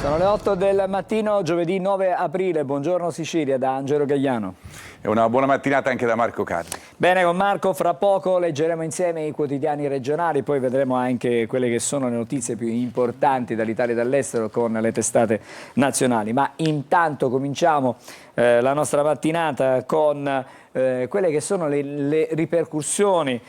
Sono le 8 del mattino, giovedì 9 aprile. Buongiorno Sicilia da Angelo Gagliano. E una buona mattinata anche da Marco Carli. Bene, con Marco fra poco leggeremo insieme i quotidiani regionali, poi vedremo anche quelle che sono le notizie più importanti dall'Italia e dall'estero con le testate nazionali. Ma intanto cominciamo la nostra mattinata con quelle che sono le ripercussioni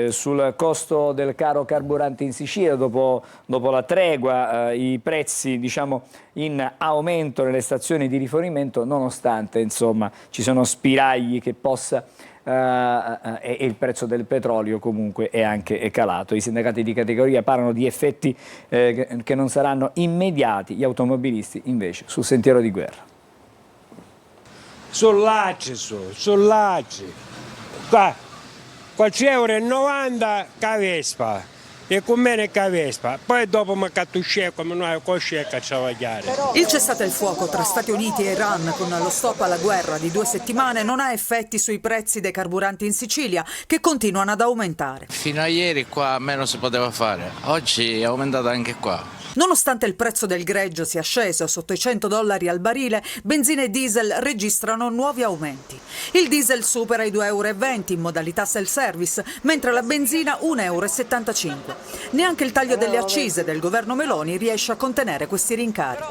sul costo del caro carburanti in Sicilia dopo la tregua, i prezzi diciamo in aumento nelle stazioni di rifornimento, nonostante insomma ci sono spiragli che possa e il prezzo del petrolio comunque è calato. I sindacati di categoria parlano di effetti che non saranno immediati, gli automobilisti invece sul sentiero di guerra. Sollacci. Qua 4,90 € ca Vespa. E con me ne ca Vespa. Poi dopo mi cattusce come noi cosce cacciavagliare. Il cessate il fuoco tra Stati Uniti e Iran con lo stop alla guerra di 2 settimane non ha effetti sui prezzi dei carburanti in Sicilia, che continuano ad aumentare. Fino a ieri qua meno si poteva fare, oggi è aumentato anche qua. Nonostante il prezzo del greggio sia sceso sotto i $100 al barile, benzina e diesel registrano nuovi aumenti. Il diesel supera i 2,20 € in modalità self-service, mentre la benzina 1,75 €. Neanche il taglio delle accise del governo Meloni riesce a contenere questi rincari.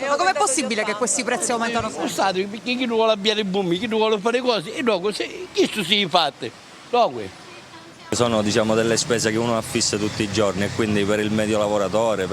Ma com'è possibile che questi prezzi aumentano sempre? Perché chi non vuole abbiare i bombi, chi non vuole fare cose, e dopo questo si fatte. Sono delle spese che uno affissa tutti i giorni e quindi per il medio lavoratore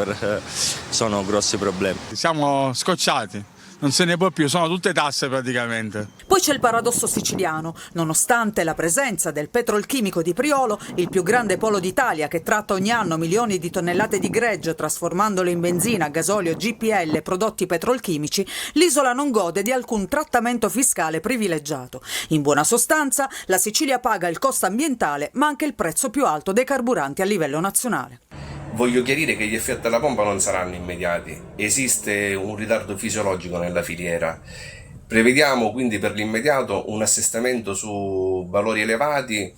sono grossi problemi. Siamo scocciati, non se ne può più, sono tutte tasse praticamente. Poi c'è il paradosso siciliano. Nonostante la presenza del petrolchimico di Priolo, il più grande polo d'Italia che tratta ogni anno milioni di tonnellate di greggio trasformandolo in benzina, gasolio, GPL e prodotti petrolchimici, l'isola non gode di alcun trattamento fiscale privilegiato. In buona sostanza, la Sicilia paga il costo ambientale ma anche il prezzo più alto dei carburanti a livello nazionale. Voglio chiarire che gli effetti alla pompa non saranno immediati, esiste un ritardo fisiologico nella filiera. Prevediamo quindi per l'immediato un assestamento su valori elevati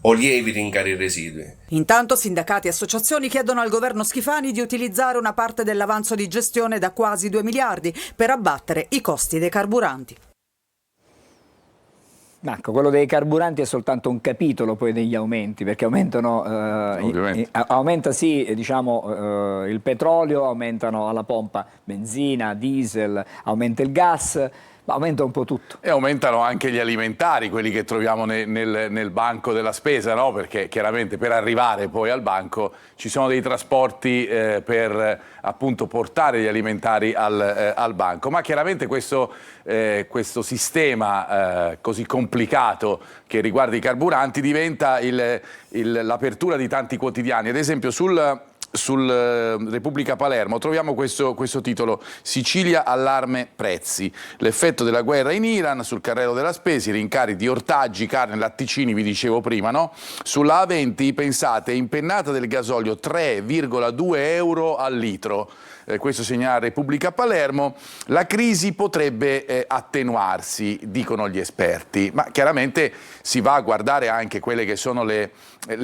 o lievi rincari residui. Intanto sindacati e associazioni chiedono al governo Schifani di utilizzare una parte dell'avanzo di gestione da quasi 2 miliardi per abbattere i costi dei carburanti. Marco, quello dei carburanti è soltanto un capitolo poi degli aumenti, perché aumentano, aumenta sì, diciamo, il petrolio, aumentano alla pompa benzina, diesel, aumenta il gas, ma aumenta un po' tutto. E aumentano anche gli alimentari, quelli che troviamo nel banco della spesa, no? Perché chiaramente per arrivare poi al banco ci sono dei trasporti per appunto portare gli alimentari al banco. Ma chiaramente questo sistema così complicato che riguarda i carburanti diventa l'apertura di tanti quotidiani. Ad esempio sul Repubblica Palermo troviamo questo titolo: Sicilia allarme prezzi, l'effetto della guerra in Iran sul carrello della spesa, i rincari di ortaggi, carne, latticini, vi dicevo prima, no? Sulla A20 pensate impennata del gasolio 3,2 € al litro. Questo segnala Repubblica Palermo. La crisi potrebbe attenuarsi, dicono gli esperti, ma chiaramente si va a guardare anche quelle che sono le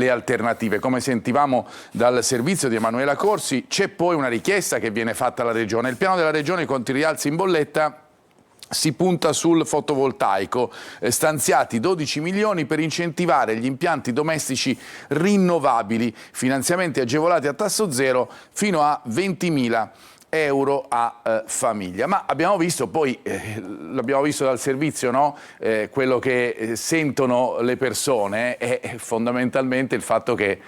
alternative. Come sentivamo dal servizio di Emanuela Corsi, c'è poi una richiesta che viene fatta alla Regione. Il piano della Regione contro i rialzi in bolletta si punta sul fotovoltaico, stanziati 12 milioni per incentivare gli impianti domestici rinnovabili, finanziamenti agevolati a tasso zero fino a 20.000 € a famiglia. Ma abbiamo visto poi, l'abbiamo visto dal servizio, no? Quello che sentono le persone è fondamentalmente il fatto che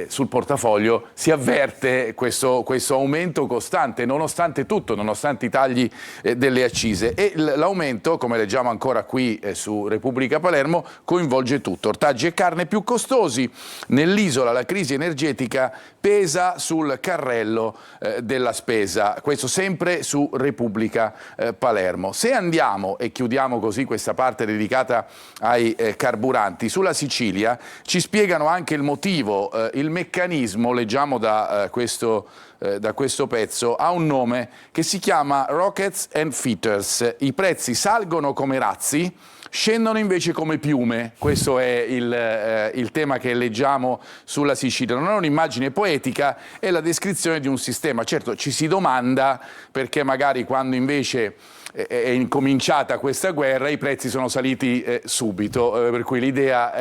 sul portafoglio si avverte questo aumento costante, nonostante tutto, nonostante i tagli delle accise. E l'aumento, come leggiamo ancora qui su Repubblica Palermo, coinvolge tutto. Ortaggi e carne più costosi. Nell'isola la crisi energetica pesa sul carrello della spesa. Questo sempre su Repubblica Palermo. Se andiamo, e chiudiamo così questa parte dedicata ai carburanti, sulla Sicilia ci spiegano anche il motivo. Il meccanismo, leggiamo da questo pezzo, ha un nome che si chiama Rockets and Fitters. I prezzi salgono come razzi scendono invece come piume. Questo è il tema che leggiamo sulla Sicilia. Non è un'immagine poetica, è la descrizione di un sistema. Certo, ci si domanda perché magari quando invece è incominciata questa guerra i prezzi sono saliti subito, per cui l'idea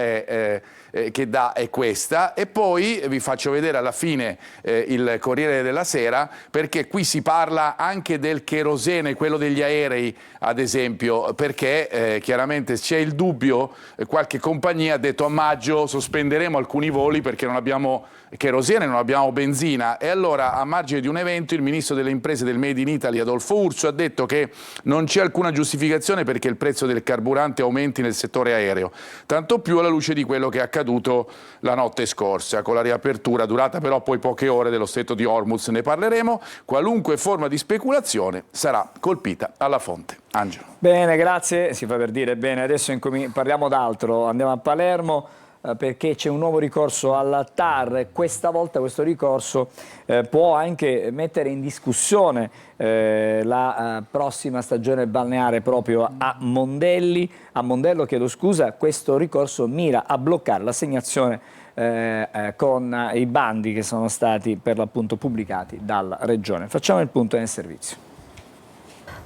che dà è questa. E poi vi faccio vedere alla fine il Corriere della Sera, perché qui si parla anche del cherosene, quello degli aerei ad esempio, perché chiaramente c'è il dubbio, qualche compagnia ha detto a maggio sospenderemo alcuni voli perché non abbiamo cherosene, non abbiamo benzina. E allora, a margine di un evento, il ministro delle imprese del Made in Italy Adolfo Urso ha detto che non c'è alcuna giustificazione perché il prezzo del carburante aumenti nel settore aereo, tanto più alla luce di quello che è accaduto la notte scorsa con la riapertura, durata però poi poche ore, dello stretto di Hormuz. Ne parleremo. Qualunque forma di speculazione sarà colpita alla fonte. Angelo. Bene, grazie, si fa per dire. Bene, adesso parliamo d'altro, andiamo a Palermo perché c'è un nuovo ricorso alla TAR. Questa volta questo ricorso può anche mettere in discussione la prossima stagione balneare proprio a Mondello, chiedo scusa. Questo ricorso mira a bloccare l'assegnazione con i bandi che sono stati per l'appunto pubblicati dalla Regione. Facciamo il punto nel servizio.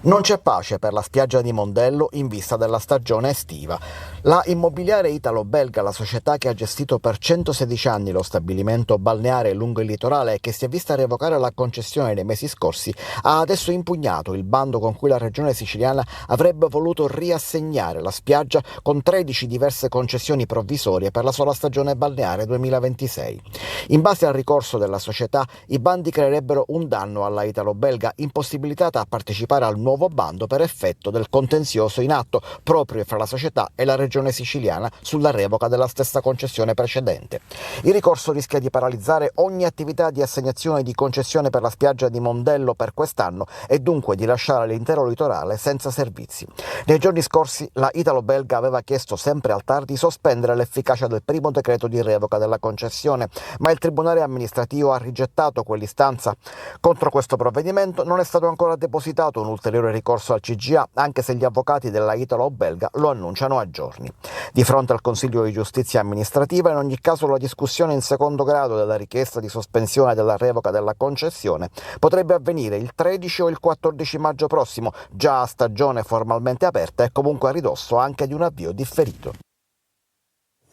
Non c'è pace per la spiaggia di Mondello in vista della stagione estiva. La immobiliare italo-belga, la società che ha gestito per 116 anni lo stabilimento balneare lungo il litorale e che si è vista revocare la concessione nei mesi scorsi, ha adesso impugnato il bando con cui la regione siciliana avrebbe voluto riassegnare la spiaggia con 13 diverse concessioni provvisorie per la sola stagione balneare 2026. In base al ricorso della società, i bandi creerebbero un danno alla italo-belga, impossibilitata a partecipare al nuovo bando per effetto del contenzioso in atto proprio fra la società e la regione siciliana sulla revoca della stessa concessione precedente. Il ricorso rischia di paralizzare ogni attività di assegnazione di concessione per la spiaggia di Mondello per quest'anno e dunque di lasciare l'intero litorale senza servizi. Nei giorni scorsi la italo-belga aveva chiesto sempre al TAR di sospendere l'efficacia del primo decreto di revoca della concessione, ma il Tribunale amministrativo ha rigettato quell'istanza. Contro questo provvedimento non è stato ancora depositato un ulteriore ricorso al CGA, anche se gli avvocati della italo-belga lo annunciano a giorni. Di fronte al Consiglio di Giustizia amministrativa, in ogni caso la discussione in secondo grado della richiesta di sospensione della revoca della concessione potrebbe avvenire il 13 o il 14 maggio prossimo, già a stagione formalmente aperta e comunque a ridosso anche di un avvio differito.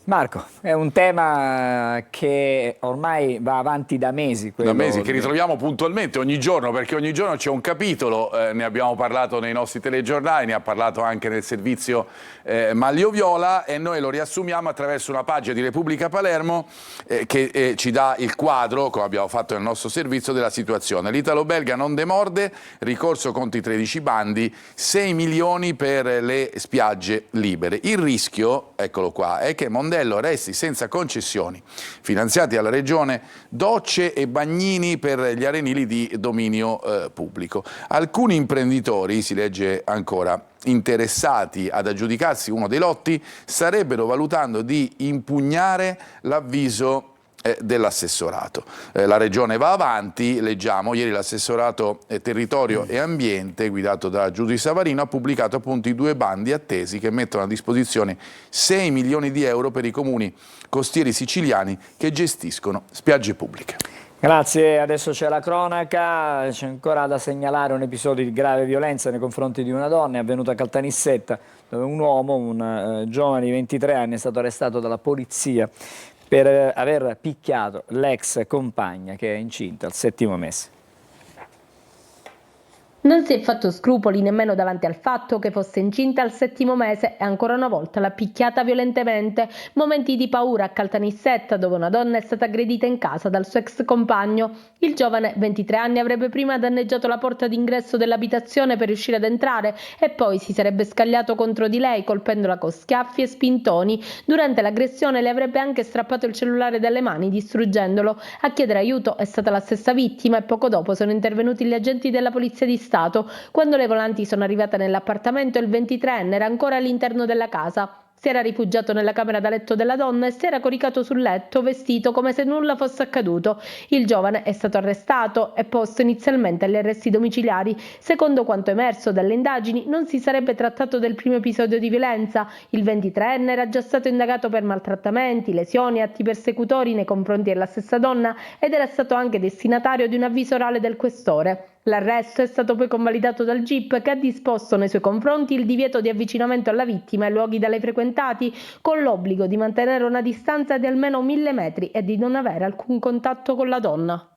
Marco, è un tema che ormai va avanti da mesi. Da mesi, che ritroviamo puntualmente ogni giorno, perché ogni giorno c'è un capitolo, ne abbiamo parlato nei nostri telegiornali, ne ha parlato anche nel servizio Maglio Viola, e noi lo riassumiamo attraverso una pagina di Repubblica Palermo che ci dà il quadro, come abbiamo fatto nel nostro servizio, della situazione. L'italo-belga non demorde, ricorso contro i 13 bandi, 6 milioni per le spiagge libere. Il rischio, eccolo qua, è che Mondello resti senza concessioni finanziati dalla Regione, docce e bagnini per gli arenili di dominio pubblico. Alcuni imprenditori, si legge ancora, interessati ad aggiudicarsi uno dei lotti, starebbero valutando di impugnare l'avviso dell'assessorato. La Regione va avanti, leggiamo, ieri l'assessorato territorio e ambiente guidato da Giudice Savarino ha pubblicato appunto i 2 bandi attesi che mettono a disposizione 6 milioni di euro per i comuni costieri siciliani che gestiscono spiagge pubbliche. Grazie, adesso c'è la cronaca, c'è ancora da segnalare un episodio di grave violenza nei confronti di una donna, è avvenuto a Caltanissetta, dove un uomo, un giovane di 23 anni, è stato arrestato dalla polizia per aver picchiato l'ex compagna che è incinta al 7° mese. Non si è fatto scrupoli nemmeno davanti al fatto che fosse incinta al 7° mese e ancora una volta l'ha picchiata violentemente. Momenti di paura a Caltanissetta, dove una donna è stata aggredita in casa dal suo ex compagno. Il giovane, 23 anni, avrebbe prima danneggiato la porta d'ingresso dell'abitazione per riuscire ad entrare e poi si sarebbe scagliato contro di lei colpendola con schiaffi e spintoni. Durante l'aggressione le avrebbe anche strappato il cellulare dalle mani distruggendolo. A chiedere aiuto è stata la stessa vittima e poco dopo sono intervenuti gli agenti della Polizia di Stato. Quando le volanti sono arrivate nell'appartamento, il 23enne era ancora all'interno della casa. Si era rifugiato nella camera da letto della donna e si era coricato sul letto vestito come se nulla fosse accaduto. Il giovane è stato arrestato e posto inizialmente agli arresti domiciliari. Secondo quanto emerso dalle indagini, non si sarebbe trattato del primo episodio di violenza. Il 23enne era già stato indagato per maltrattamenti, lesioni e atti persecutori nei confronti della stessa donna ed era stato anche destinatario di un avviso orale del questore. L'arresto è stato poi convalidato dal GIP, che ha disposto nei suoi confronti il divieto di avvicinamento alla vittima ai luoghi da lei frequentati, con l'obbligo di mantenere una distanza di almeno 1000 metri e di non avere alcun contatto con la donna.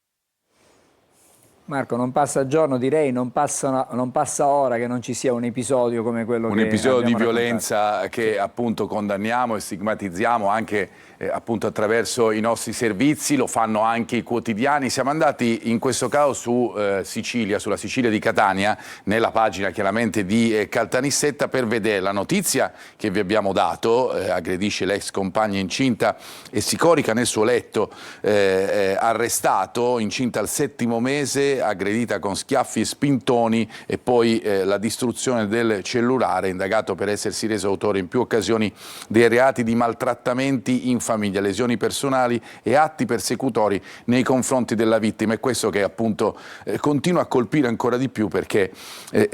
Marco, non passa giorno, direi, non passa ora che non ci sia un episodio come quello che abbiamo raccontato. Un episodio di violenza che appunto condanniamo e stigmatizziamo anche appunto attraverso i nostri servizi, lo fanno anche i quotidiani. Siamo andati in questo caso su Sicilia, sulla Sicilia di Catania, nella pagina chiaramente di Caltanissetta, per vedere la notizia che vi abbiamo dato. Aggredisce l'ex compagna incinta e si corica nel suo letto, arrestato, incinta al 7° mese, aggredita con schiaffi e spintoni, e poi la distruzione del cellulare, indagato per essersi reso autore in più occasioni dei reati di maltrattamenti in famiglia, lesioni personali e atti persecutori nei confronti della vittima. E questo che appunto continua a colpire ancora di più, perché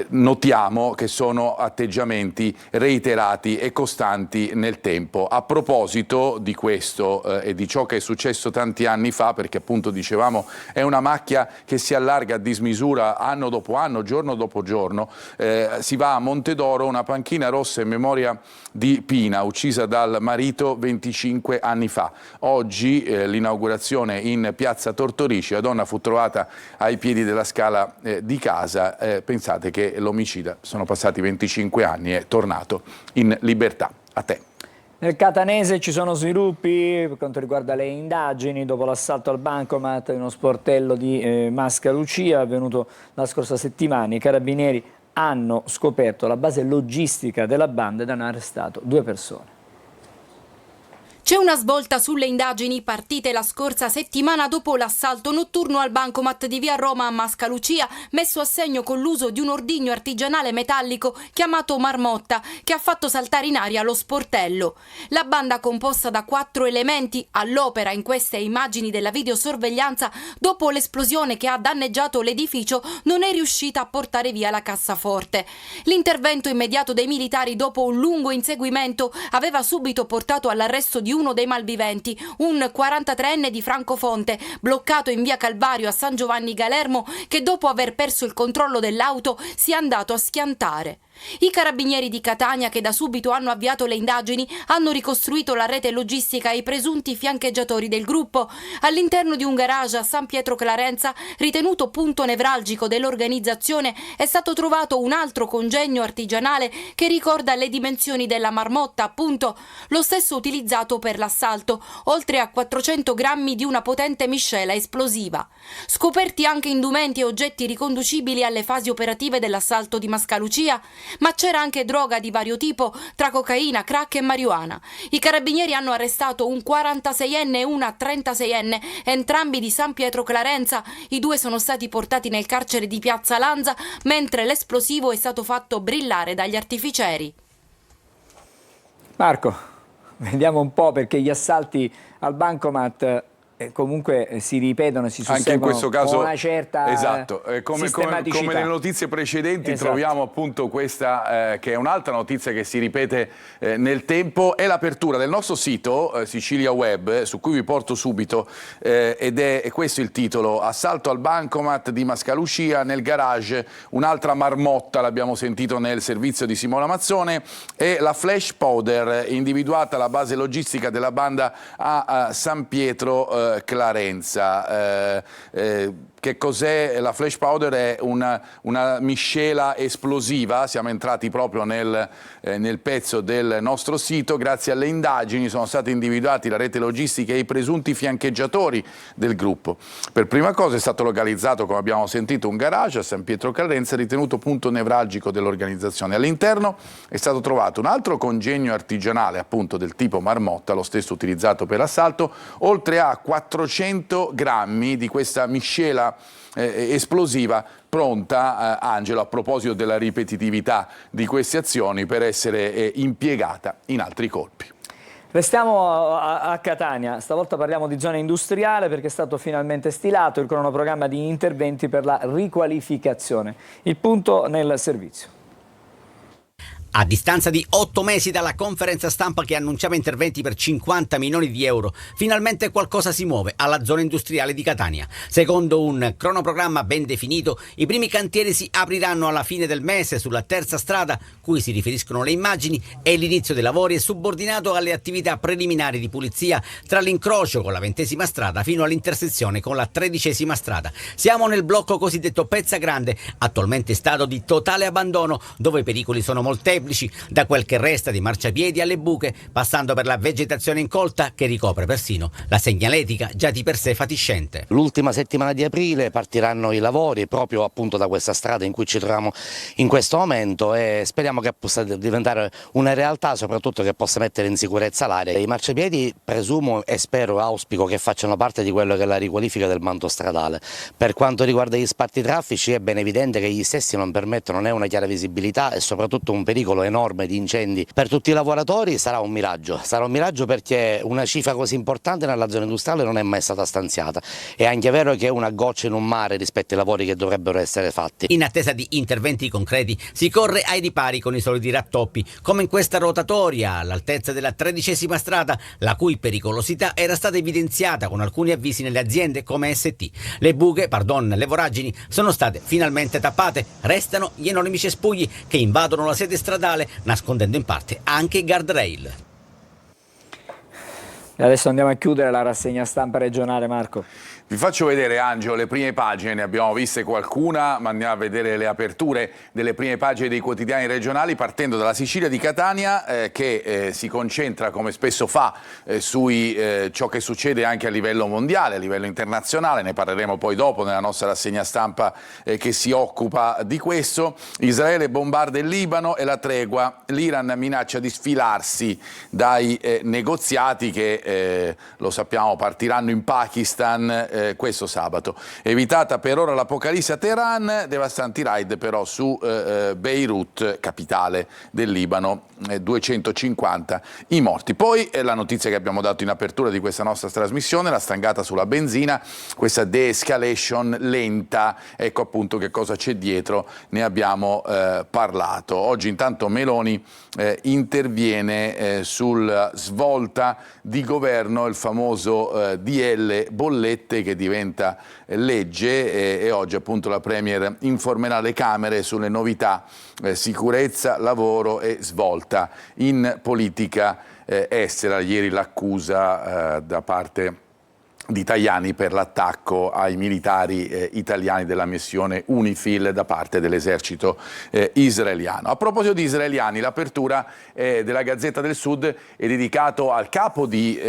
notiamo che sono atteggiamenti reiterati e costanti nel tempo. A proposito di questo e di ciò che è successo tanti anni fa, perché appunto dicevamo è una macchia che si allarga a dismisura anno dopo anno, giorno dopo giorno, si va a Montedoro, una panchina rossa in memoria di Pina, uccisa dal marito 25 anni fa. Oggi l'inaugurazione in piazza Tortorici, la donna fu trovata ai piedi della scala di casa. Pensate che l'omicida, sono passati 25 anni, è tornato in libertà. A te. Nel catanese ci sono sviluppi per quanto riguarda le indagini dopo l'assalto al bancomat in uno sportello di Mascalucia avvenuto la scorsa settimana. I carabinieri hanno scoperto la base logistica della banda ed hanno arrestato 2 persone. C'è una svolta sulle indagini partite la scorsa settimana dopo l'assalto notturno al bancomat di via Roma a Mascalucia, messo a segno con l'uso di un ordigno artigianale metallico chiamato marmotta, che ha fatto saltare in aria lo sportello. La banda, composta da 4 elementi, all'opera in queste immagini della videosorveglianza, dopo l'esplosione che ha danneggiato l'edificio, non è riuscita a portare via la cassaforte. L'intervento immediato dei militari, dopo un lungo inseguimento, aveva subito portato all'arresto di uno dei malviventi, un 43enne di Francofonte, bloccato in via Calvario a San Giovanni Galermo, che dopo aver perso il controllo dell'auto si è andato a schiantare. I carabinieri di Catania, che da subito hanno avviato le indagini, hanno ricostruito la rete logistica e i presunti fiancheggiatori del gruppo. All'interno di un garage a San Pietro Clarenza, ritenuto punto nevralgico dell'organizzazione, è stato trovato un altro congegno artigianale che ricorda le dimensioni della marmotta, appunto, lo stesso utilizzato per l'assalto, oltre a 400 grammi di una potente miscela esplosiva. Scoperti anche indumenti e oggetti riconducibili alle fasi operative dell'assalto di Mascalucia, ma c'era anche droga di vario tipo, tra cocaina, crack e marijuana. I carabinieri hanno arrestato un 46enne e una 36enne, entrambi di San Pietro Clarenza. I 2 sono stati portati nel carcere di Piazza Lanza, mentre l'esplosivo è stato fatto brillare dagli artificieri. Marco, vediamo un po', perché gli assalti al bancomat comunque si ripetono e si susseguono anche in questo caso, con una certa esatto, come nelle notizie precedenti, esatto. Troviamo appunto questa che è un'altra notizia che si ripete nel tempo, è l'apertura del nostro sito Sicilia Web, su cui vi porto subito, ed è questo il titolo: assalto al bancomat di Mascalucia, nel garage un'altra marmotta, l'abbiamo sentito nel servizio di Simona Mazzone, e la flash powder, individuata la base logistica della banda a San Pietro Clarenza. Che cos'è la flash powder? È una miscela esplosiva. Siamo entrati proprio nel pezzo del nostro sito. Grazie alle indagini sono stati individuati la rete logistica e i presunti fiancheggiatori del gruppo. Per prima cosa è stato localizzato, come abbiamo sentito, un garage a San Pietro Clarenza, ritenuto punto nevralgico dell'organizzazione. All'interno è stato trovato un altro congegno artigianale, appunto del tipo marmotta, lo stesso utilizzato per l'assalto, oltre a 400 grammi di questa miscela esplosiva pronta, Angelo, a proposito della ripetitività di queste azioni, per essere impiegata in altri colpi. Restiamo a Catania, stavolta parliamo di zona industriale perché è stato finalmente stilato il cronoprogramma di interventi per la riqualificazione. Il punto nel servizio. A distanza di 8 mesi dalla conferenza stampa che annunciava interventi per 50 milioni di euro, finalmente qualcosa si muove alla zona industriale di Catania. Secondo un cronoprogramma ben definito, i primi cantieri si apriranno alla fine del mese sulla terza strada, cui si riferiscono le immagini, e l'inizio dei lavori è subordinato alle attività preliminari di pulizia tra l'incrocio con la 20ª strada fino all'intersezione con la 13ª strada. Siamo nel blocco cosiddetto Pezza Grande, attualmente in stato di totale abbandono, dove i pericoli sono molteplici, da quel che resta di marciapiedi alle buche, passando per la vegetazione incolta che ricopre persino la segnaletica già di per sé fatiscente. L'ultima settimana di aprile partiranno i lavori proprio appunto da questa strada in cui ci troviamo in questo momento, e speriamo che possa diventare una realtà, soprattutto che possa mettere in sicurezza l'area. I marciapiedi presumo e spero, auspico che facciano parte di quello che è la riqualifica del manto stradale. Per quanto riguarda gli sparti traffici è ben evidente che gli stessi non permettono né una chiara visibilità e soprattutto un pericolo enorme di incendi per tutti i lavoratori. Sarà un miraggio perché una cifra così importante nella zona industriale non è mai stata stanziata. È anche vero che è una goccia in un mare rispetto ai lavori che dovrebbero essere fatti. In attesa di interventi concreti si corre ai ripari con i soliti rattoppi, come in questa rotatoria all'altezza della 13ª strada, la cui pericolosità era stata evidenziata con alcuni avvisi nelle aziende come ST. Le voragini sono state finalmente tappate, restano gli enormi cespugli che invadono la sede stradale, nascondendo in parte anche i guardrail. E adesso andiamo a chiudere la rassegna stampa regionale, Marco. Vi faccio vedere, Angelo, le prime pagine, ne abbiamo viste qualcuna, ma andiamo a vedere le aperture delle prime pagine dei quotidiani regionali, partendo dalla Sicilia di Catania, che si concentra, come spesso fa, su ciò che succede anche a livello mondiale, a livello internazionale. Ne parleremo poi dopo nella nostra rassegna stampa che si occupa di questo. Israele bombarda il Libano e la tregua. L'Iran minaccia di sfilarsi dai negoziati che, lo sappiamo, partiranno in Pakistan questo sabato. Evitata per ora l'apocalisse a Teheran, devastanti raid però su Beirut, capitale del Libano, 250 i morti. Poi la notizia che abbiamo dato in apertura di questa nostra trasmissione, la stangata sulla benzina, questa de-escalation lenta, ecco appunto che cosa c'è dietro, ne abbiamo parlato. Oggi intanto Meloni interviene sulla svolta di governo, il famoso DL bollette che diventa legge, e oggi appunto la Premier informerà le Camere sulle novità sicurezza, lavoro e svolta in politica estera. Ieri l'accusa da parte di Tajani per l'attacco ai militari italiani della missione UNIFIL da parte dell'esercito israeliano. A proposito di israeliani, l'apertura della Gazzetta del Sud è dedicato al capo di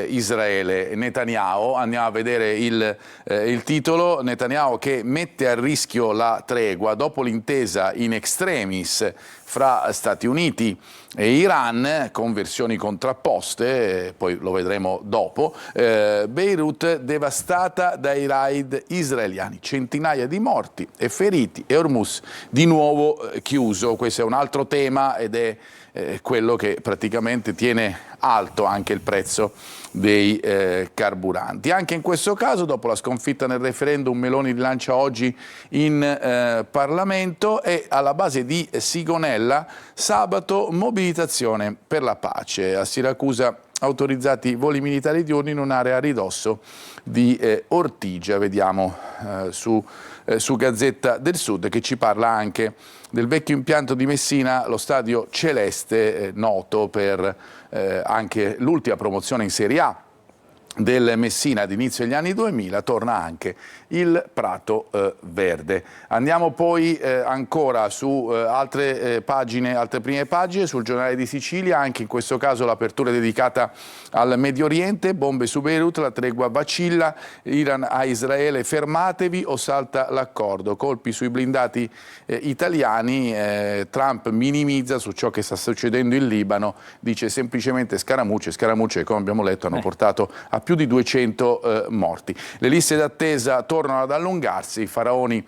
Israele, Netanyahu. Andiamo a vedere il titolo. Netanyahu che mette a rischio la tregua dopo l'intesa in extremis fra Stati Uniti e Iran, con versioni contrapposte, poi lo vedremo dopo. Beirut devastata dai raid israeliani, centinaia di morti e feriti, e Hormuz di nuovo chiuso. Questo è un altro tema ed è quello che praticamente tiene alto anche il prezzo dei carburanti. Anche in questo caso, dopo la sconfitta nel referendum, Meloni rilancia oggi in Parlamento, e alla base di Sigonella sabato mobilitazione per la pace. A Siracusa autorizzati voli militari diurni in un'area a ridosso di Ortigia. Vediamo su Gazzetta del Sud, che ci parla anche del vecchio impianto di Messina, lo Stadio Celeste, noto per anche l'ultima promozione in Serie A del Messina ad inizio degli anni 2000, torna anche il Prato Verde. Andiamo poi ancora su altre prime pagine, sul Giornale di Sicilia, anche in questo caso l'apertura è dedicata al Medio Oriente, bombe su Beirut, la tregua vacilla, Iran a Israele, fermatevi o salta l'accordo, colpi sui blindati italiani, Trump minimizza su ciò che sta succedendo in Libano, dice semplicemente scaramucce, come abbiamo letto hanno portato a più di 200 morti. Le liste d'attesa tornano ad allungarsi, i faraoni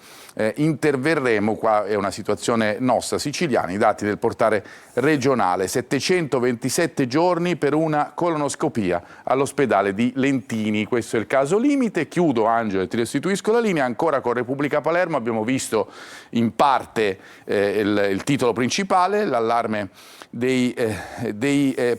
interverremo, qua è una situazione nostra siciliana, i dati del portale regionale, 727 giorni per una colonoscopia all'ospedale di Lentini, questo è il caso limite. Chiudo, Angelo, e ti restituisco la linea, ancora con Repubblica Palermo, abbiamo visto in parte il titolo principale, l'allarme dei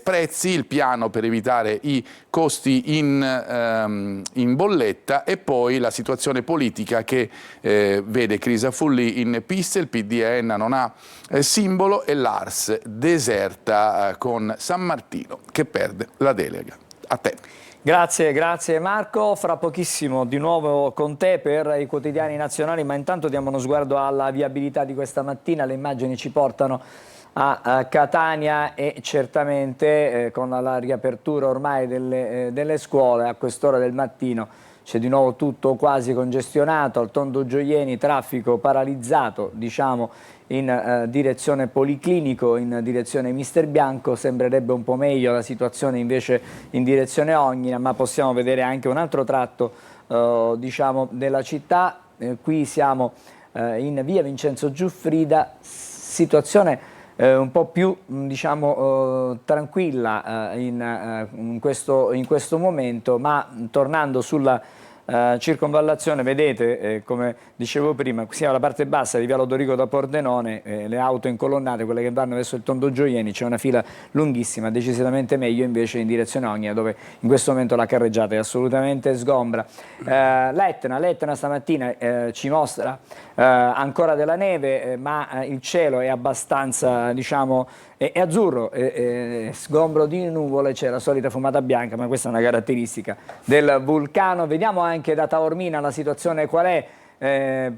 prezzi, il piano per evitare i costi in bolletta e poi la situazione politica che vede Crisa Fulli in pista, il PD a Enna non ha simbolo e l'Ars deserta con San Martino che perde la delega. A te. Grazie Marco, fra pochissimo di nuovo con te per i quotidiani nazionali, ma intanto diamo uno sguardo alla viabilità di questa mattina, le immagini ci portano a Catania e certamente con la riapertura ormai delle scuole a quest'ora del mattino c'è di nuovo tutto quasi congestionato, al Tondo Gioieni traffico paralizzato, diciamo, in direzione Policlinico, in direzione Mister Bianco, sembrerebbe un po' meglio la situazione invece in direzione Ognina, ma possiamo vedere anche un altro tratto diciamo, della città, qui siamo in via Vincenzo Giuffrida, situazione un po' più diciamo, tranquilla in questo momento, ma tornando sulla circonvallazione, vedete come dicevo prima, siamo alla parte bassa di via Lodorico da Pordenone, le auto incolonnate, quelle che vanno verso il Tondo Gioieni, c'è una fila lunghissima, decisamente meglio invece in direzione Ognina, dove in questo momento la carreggiata è assolutamente sgombra. L'Etna stamattina ci mostra ancora della neve, ma il cielo è abbastanza, diciamo, è azzurro, sgombro di nuvole, c'è la solita fumata bianca, ma questa è una caratteristica del vulcano. Vediamo anche da Taormina la situazione qual è.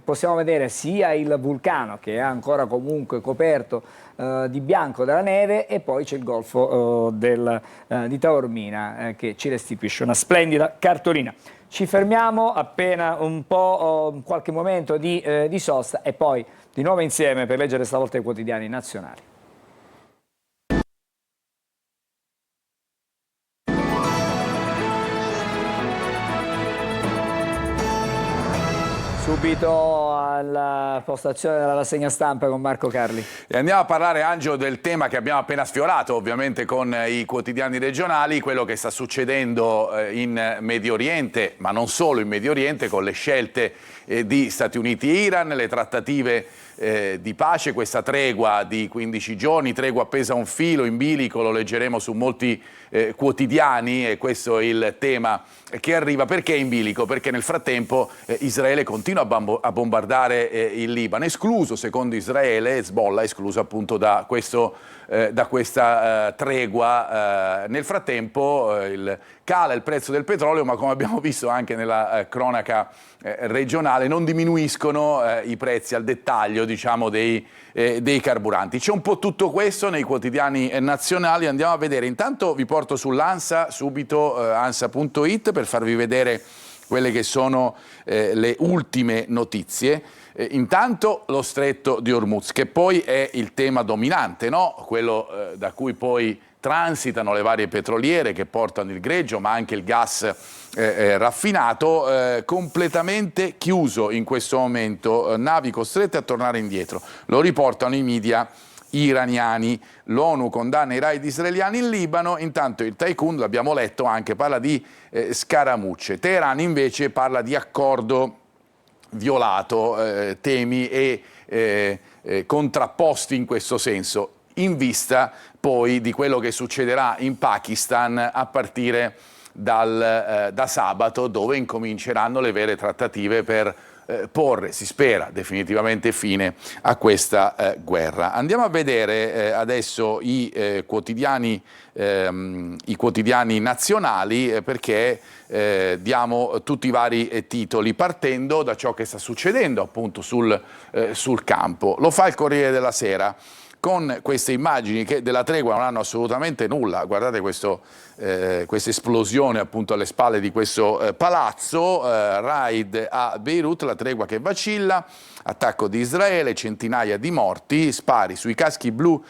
Possiamo vedere sia il vulcano che è ancora comunque coperto di bianco dalla neve e poi c'è il golfo di Taormina che ci restituisce una splendida cartolina. Ci fermiamo appena un po', qualche momento di sosta e poi di nuovo insieme per leggere stavolta i quotidiani nazionali. Subito alla postazione della rassegna stampa con Marco Carli. E andiamo a parlare, Angelo, del tema che abbiamo appena sfiorato, ovviamente con i quotidiani regionali, quello che sta succedendo in Medio Oriente, ma non solo in Medio Oriente, con le scelte di Stati Uniti e Iran, le trattative di pace, questa tregua di 15 giorni, tregua appesa a un filo in bilico, lo leggeremo su molti quotidiani e questo è il tema che arriva. Perché in bilico? Perché nel frattempo Israele continua a bombardare il Libano, escluso secondo Israele, Hezbollah escluso appunto da questa tregua. Nel frattempo cala il prezzo del petrolio, ma come abbiamo visto anche nella cronaca regionale non diminuiscono i prezzi al dettaglio, diciamo, dei carburanti. C'è un po' tutto questo nei quotidiani nazionali, andiamo a vedere. Intanto vi porto sull'ANSA subito, ansa.it, per farvi vedere quelle che sono le ultime notizie. Intanto lo stretto di Hormuz, che poi è il tema dominante, no? Quello da cui poi transitano le varie petroliere che portano il greggio, ma anche il gas raffinato, completamente chiuso in questo momento, navi costrette a tornare indietro. Lo riportano i media iraniani. L'ONU condanna i raid israeliani in Libano, intanto il Tycoon, l'abbiamo letto anche, parla di scaramucce. Teheran invece parla di accordo violato, temi e contrapposti in questo senso, in vista poi di quello che succederà in Pakistan a partire da sabato, dove incominceranno le vere trattative per porre, si spera, definitivamente fine a questa guerra. Andiamo a vedere adesso i quotidiani nazionali, perché diamo tutti i vari titoli, partendo da ciò che sta succedendo appunto sul campo. Lo fa il Corriere della Sera, con queste immagini che della tregua non hanno assolutamente nulla. Guardate questa esplosione appunto alle spalle di questo palazzo, raid a Beirut, la tregua che vacilla, attacco di Israele, centinaia di morti, spari sui caschi blu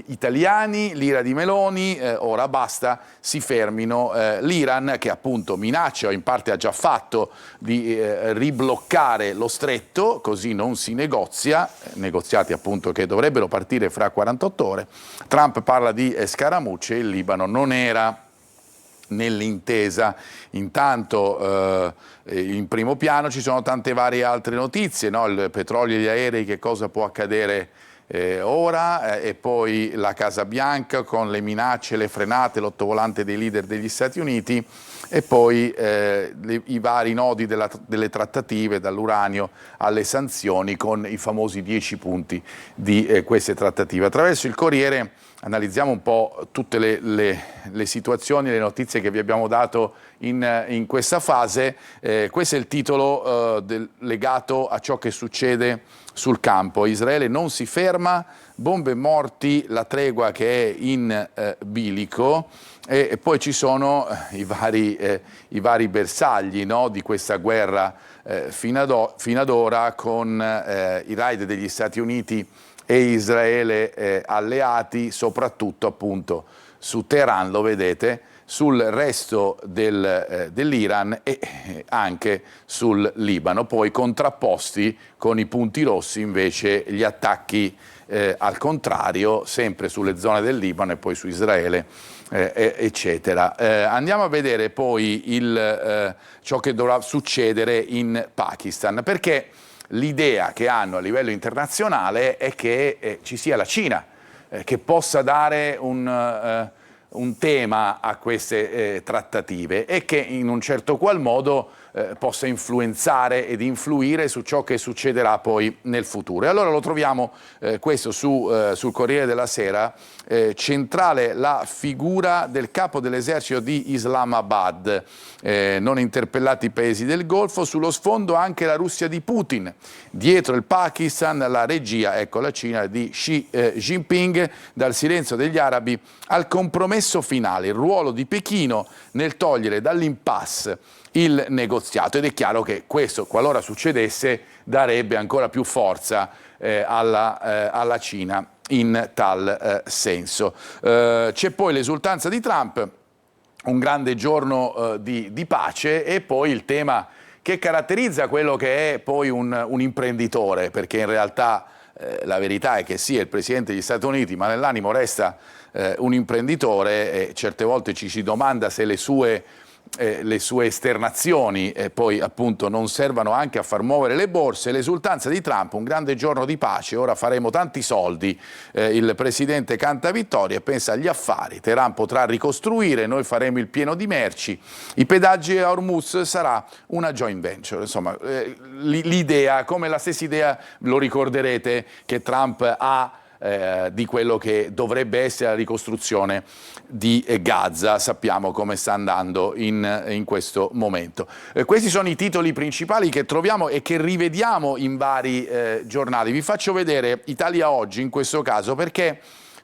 italiani, l'ira di Meloni, ora basta, si fermino. L'Iran, che appunto minaccia, o in parte ha già fatto, di ribloccare lo stretto, così non si negozia, negoziati appunto che dovrebbero partire fra 48 ore. Trump parla di scaramucce, il Libano non era nell'intesa. Intanto in primo piano ci sono tante varie altre notizie, no? Il petrolio e gli aerei, che cosa può accadere ora, e poi la Casa Bianca con le minacce, le frenate, l'ottovolante dei leader degli Stati Uniti, e poi i vari nodi delle trattative, dall'uranio alle sanzioni, con i famosi 10 punti di queste trattative. Attraverso il Corriere analizziamo un po' tutte le situazioni, le notizie che vi abbiamo dato in questa fase. Questo è il titolo legato a ciò che succede sul campo. Israele non si ferma, bombe e morti, la tregua che è in bilico, e poi ci sono i vari bersagli, no, di questa guerra fino ad ora, con i raid degli Stati Uniti e Israele alleati, soprattutto appunto su Teheran, lo vedete, sul resto dell'Iran e anche sul Libano, poi contrapposti con i punti rossi invece gli attacchi al contrario, sempre sulle zone del Libano e poi su Israele, eccetera. Andiamo a vedere poi ciò che dovrà succedere in Pakistan, perché l'idea che hanno a livello internazionale è che ci sia la Cina che possa dare un tema a queste trattative, e che in un certo qual modo possa influenzare ed influire su ciò che succederà poi nel futuro. E allora lo troviamo questo sul Corriere della Sera, centrale la figura del capo dell'esercito di Islamabad, non interpellati i paesi del Golfo, sullo sfondo anche la Russia di Putin, dietro il Pakistan la regia, ecco la Cina di Xi Jinping, dal silenzio degli arabi al compromesso finale, il ruolo di Pechino nel togliere dall'impasse il negoziato. Ed è chiaro che questo, qualora succedesse, darebbe ancora più forza alla Cina in tal senso. C'è poi l'esultanza di Trump, un grande giorno di pace, e poi il tema che caratterizza quello che è poi un imprenditore, perché in realtà la verità è che sì, è il Presidente degli Stati Uniti, ma nell'animo resta un imprenditore, e certe volte ci si domanda se le sue esternazioni poi appunto non servano anche a far muovere le borse. L'esultanza di Trump, un grande giorno di pace, ora faremo tanti soldi, il presidente canta vittoria e pensa agli affari, Teheran potrà ricostruire, noi faremo il pieno di merci, i pedaggi a Hormuz sarà una joint venture. Insomma, l'idea, come la stessa idea, lo ricorderete, che Trump ha di quello che dovrebbe essere la ricostruzione di Gaza. Sappiamo come sta andando in questo momento. Questi sono i titoli principali che troviamo e che rivediamo in vari giornali. Vi faccio vedere Italia Oggi in questo caso, perché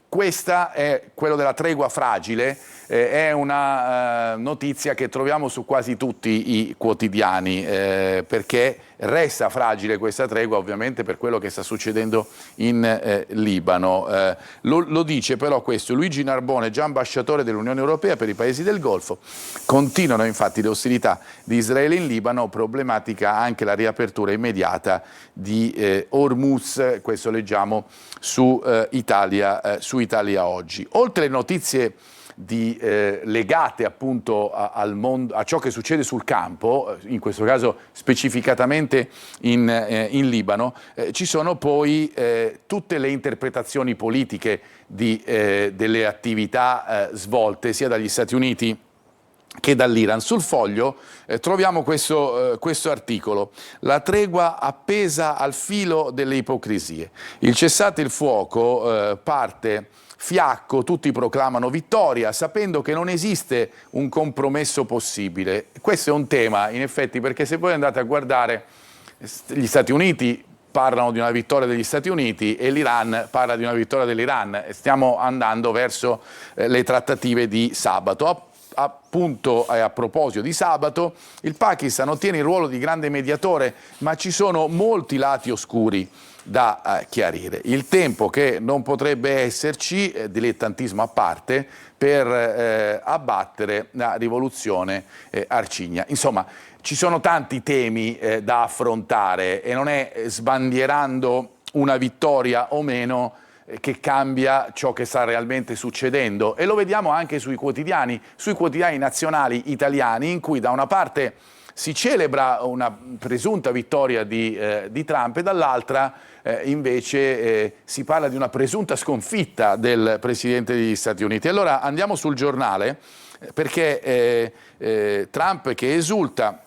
questa è quello della tregua fragile, è una notizia che troviamo su quasi tutti i quotidiani, perché resta fragile questa tregua, ovviamente, per quello che sta succedendo in Libano. Lo dice però questo Luigi Narbone, già ambasciatore dell'Unione Europea per i paesi del Golfo. Continuano infatti le ostilità di Israele in Libano, problematica anche la riapertura immediata di Hormuz. Questo leggiamo su Italia Oggi. Oltre le notizie legate appunto al mondo, a ciò che succede sul campo, in questo caso specificatamente in Libano, ci sono poi tutte le interpretazioni politiche delle attività svolte sia dagli Stati Uniti che dall'Iran. Sul Foglio troviamo questo articolo: la tregua appesa al filo delle ipocrisie, il cessate il fuoco parte fiacco, tutti proclamano vittoria, sapendo che non esiste un compromesso possibile. Questo è un tema, in effetti, perché se voi andate a guardare, gli Stati Uniti parlano di una vittoria degli Stati Uniti e l'Iran parla di una vittoria dell'Iran. Stiamo andando verso le trattative di sabato. appunto a proposito di sabato, il Pakistan ottiene il ruolo di grande mediatore, ma ci sono molti lati oscuri da chiarire. Il tempo che non potrebbe esserci, dilettantismo a parte, per abbattere la rivoluzione arcigna. Insomma, ci sono tanti temi da affrontare e non è sbandierando una vittoria o meno che cambia ciò che sta realmente succedendo, e lo vediamo anche sui quotidiani nazionali italiani, in cui da una parte si celebra una presunta vittoria di Trump e dall'altra invece si parla di una presunta sconfitta del Presidente degli Stati Uniti. Allora andiamo sul Giornale, perché Trump che esulta,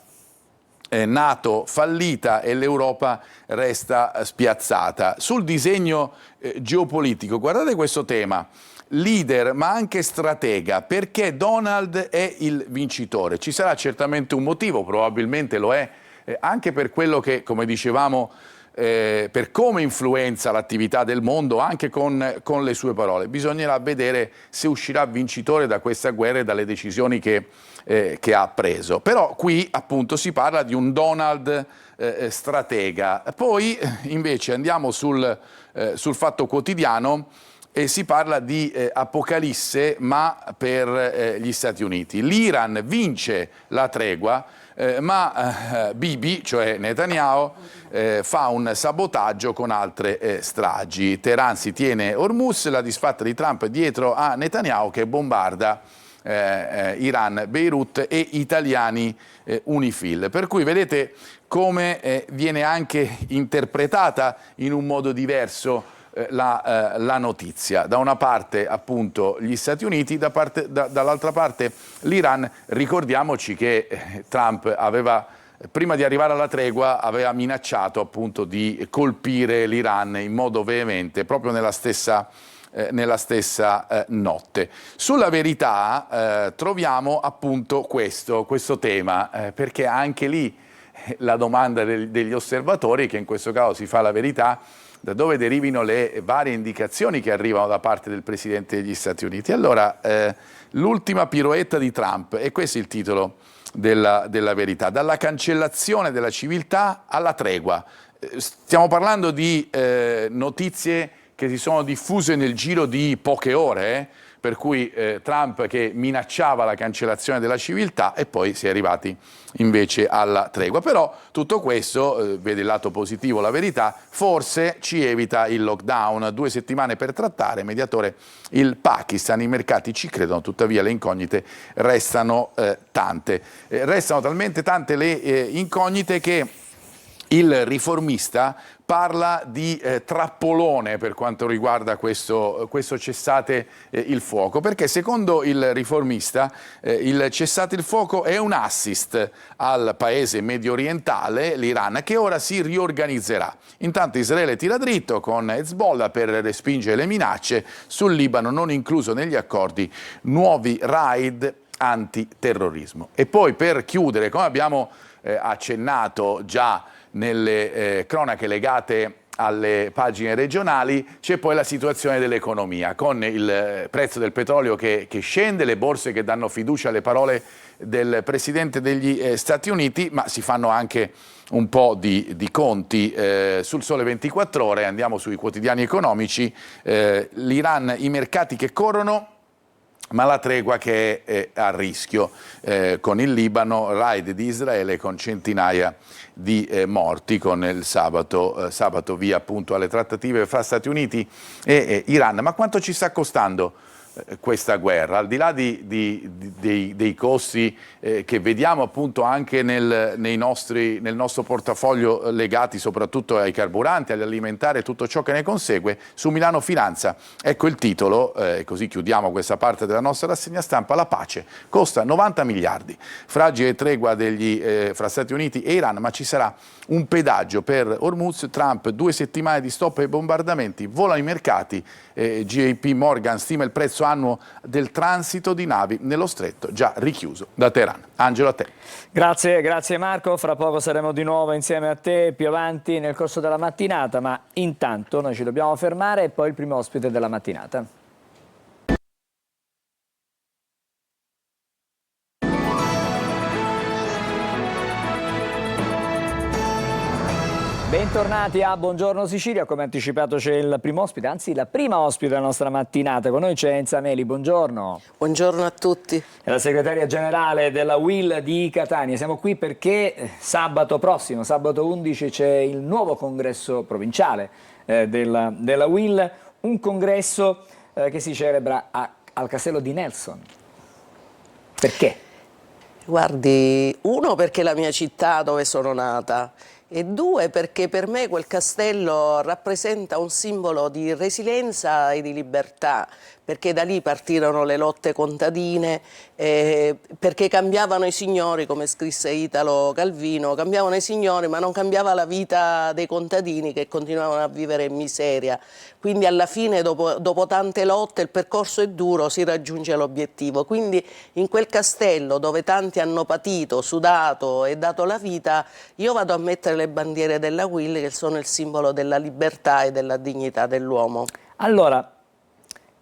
NATO fallita e l'Europa resta spiazzata. Sul disegno geopolitico, guardate questo tema: leader ma anche stratega, perché Donald è il vincitore. Ci sarà certamente un motivo, probabilmente lo è, anche per quello che, come dicevamo, per come influenza l'attività del mondo, anche con le sue parole. Bisognerà vedere se uscirà vincitore da questa guerra e dalle decisioni che ha preso. Però qui appunto si parla di un Donald stratega. Poi invece andiamo sul Fatto Quotidiano e si parla di apocalisse, ma per gli Stati Uniti. L'Iran vince la tregua, ma Bibi, cioè Netanyahu, fa un sabotaggio con altre stragi. Teheran si tiene Hormuz, la disfatta di Trump dietro a Netanyahu che bombarda Iran, Beirut e italiani UNIFIL. Per cui vedete come viene anche interpretata in un modo diverso la notizia. Da una parte appunto gli Stati Uniti, dall'altra parte l'Iran. Ricordiamoci che Trump aveva, prima di arrivare alla tregua, aveva minacciato appunto di colpire l'Iran in modo veemente proprio nella stessa notte. Sulla Verità troviamo appunto questo tema, perché anche lì la domanda degli osservatori, che in questo caso si fa la Verità, da dove derivino le varie indicazioni che arrivano da parte del Presidente degli Stati Uniti. Allora, l'ultima piroetta di Trump, e questo è il titolo della Verità: dalla cancellazione della civiltà alla tregua. Stiamo parlando di notizie che si sono diffuse nel giro di poche ore, per cui Trump che minacciava la cancellazione della civiltà e poi si è arrivati invece alla tregua. Però tutto questo, vede il lato positivo la Verità, forse ci evita il lockdown, 2 settimane per trattare, mediatore il Pakistan, i mercati ci credono, tuttavia le incognite restano tante. Restano talmente tante le incognite che il Riformista parla di trappolone per quanto riguarda questo cessate il fuoco, perché secondo il Riformista il cessate il fuoco è un assist al paese medio orientale, l'Iran, che ora si riorganizzerà. Intanto Israele tira dritto con Hezbollah per respingere le minacce, sul Libano non incluso negli accordi nuovi raid antiterrorismo. E poi per chiudere, come abbiamo accennato già nelle cronache legate alle pagine regionali, c'è poi la situazione dell'economia, con il prezzo del petrolio che scende, le borse che danno fiducia alle parole del Presidente degli Stati Uniti, ma si fanno anche un po' di conti. Sul Sole 24 Ore, andiamo sui quotidiani economici, l'Iran, i mercati che corrono, ma la tregua che è a rischio, con il Libano, raid di Israele con centinaia di morti, con il sabato via appunto alle trattative fra Stati Uniti e Iran. Ma quanto ci sta costando questa guerra, al di là dei costi che vediamo appunto anche nel nostro portafoglio, legati soprattutto ai carburanti, agli alimentari e tutto ciò che ne consegue? Su Milano Finanza, ecco il titolo, così chiudiamo questa parte della nostra rassegna stampa: la pace costa 90 miliardi, fragile tregua fra Stati Uniti e Iran, ma ci sarà un pedaggio per Hormuz, Trump, 2 settimane di stop ai bombardamenti, volano i mercati, JP Morgan stima il prezzo annuo del transito di navi nello stretto già richiuso da Teheran. Angelo, a te. Grazie Marco, fra poco saremo di nuovo insieme a te più avanti nel corso della mattinata, ma intanto noi ci dobbiamo fermare e poi il primo ospite della mattinata. Bentornati a Buongiorno Sicilia, come anticipato c'è il primo ospite, anzi la prima ospite della nostra mattinata, con noi c'è Enza Meli, buongiorno. Buongiorno a tutti. È la segretaria generale della UIL di Catania, siamo qui perché sabato prossimo, sabato 11, c'è il nuovo congresso provinciale della UIL, un congresso che si celebra al castello di Nelson. Perché? Guardi, uno perché è la mia città dove sono nata, e due perché per me quel castello rappresenta un simbolo di resilienza e di libertà, perché da lì partirono le lotte contadine, perché cambiavano i signori, come scrisse Italo Calvino, cambiavano i signori ma non cambiava la vita dei contadini che continuavano a vivere in miseria. Quindi alla fine, dopo tante lotte, il percorso è duro, si raggiunge l'obiettivo. Quindi in quel castello dove tanti hanno patito, sudato e dato la vita, io vado a mettere le bandiere della UIL, che sono il simbolo della libertà e della dignità dell'uomo. Allora,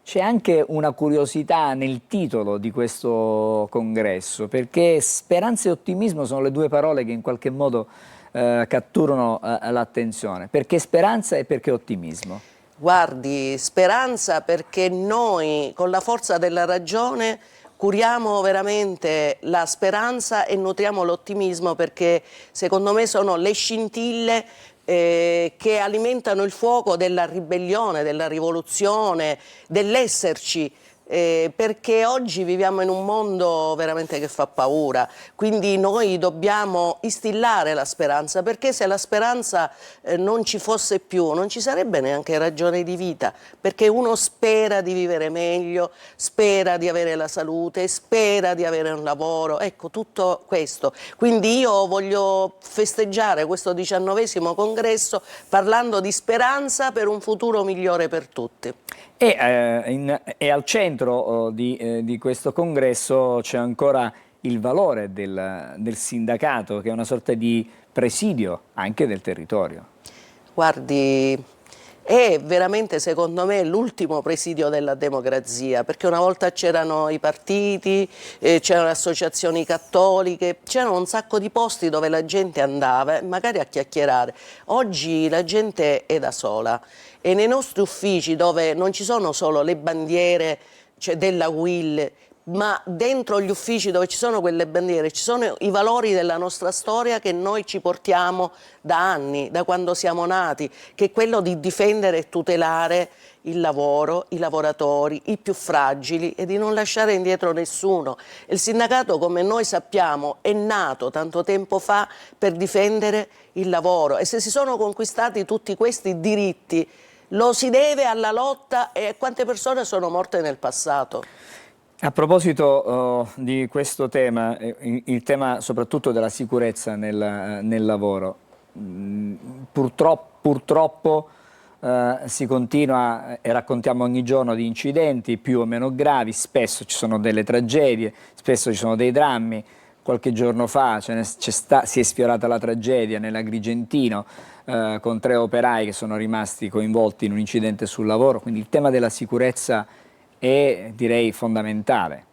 c'è anche una curiosità nel titolo di questo congresso, perché speranza e ottimismo sono le due parole che in qualche modo catturano l'attenzione. Perché speranza e perché ottimismo? Guardi, speranza perché noi con la forza della ragione curiamo veramente la speranza e nutriamo l'ottimismo, perché secondo me sono le scintille che alimentano il fuoco della ribellione, della rivoluzione, dell'esserci. Perché oggi viviamo in un mondo veramente che fa paura, quindi noi dobbiamo instillare la speranza, perché se la speranza non ci fosse più non ci sarebbe neanche ragione di vita, perché uno spera di vivere meglio, spera di avere la salute, spera di avere un lavoro, ecco tutto questo. Quindi io voglio festeggiare questo 19° congresso parlando di speranza per un futuro migliore per tutti. E al centro di questo congresso c'è ancora il valore del sindacato, che è una sorta di presidio anche del territorio. Guardi, è veramente secondo me l'ultimo presidio della democrazia, perché una volta c'erano i partiti, c'erano le associazioni cattoliche, c'erano un sacco di posti dove la gente andava magari a chiacchierare. Oggi la gente è da sola. E nei nostri uffici, dove non ci sono solo le bandiere, cioè della UIL, ma dentro gli uffici dove ci sono quelle bandiere ci sono i valori della nostra storia che noi ci portiamo da anni, da quando siamo nati, che è quello di difendere e tutelare il lavoro, i lavoratori, i più fragili, e di non lasciare indietro nessuno. Il sindacato, come noi sappiamo, è nato tanto tempo fa per difendere il lavoro, e se si sono conquistati tutti questi diritti lo si deve alla lotta, e quante persone sono morte nel passato. A proposito di questo tema, il tema soprattutto della sicurezza nel lavoro, purtroppo si continua e raccontiamo ogni giorno di incidenti più o meno gravi, spesso ci sono delle tragedie, spesso ci sono dei drammi. Qualche giorno fa si è sfiorata la tragedia nell'Agrigentino con 3 operai che sono rimasti coinvolti in un incidente sul lavoro, quindi il tema della sicurezza è, direi, fondamentale.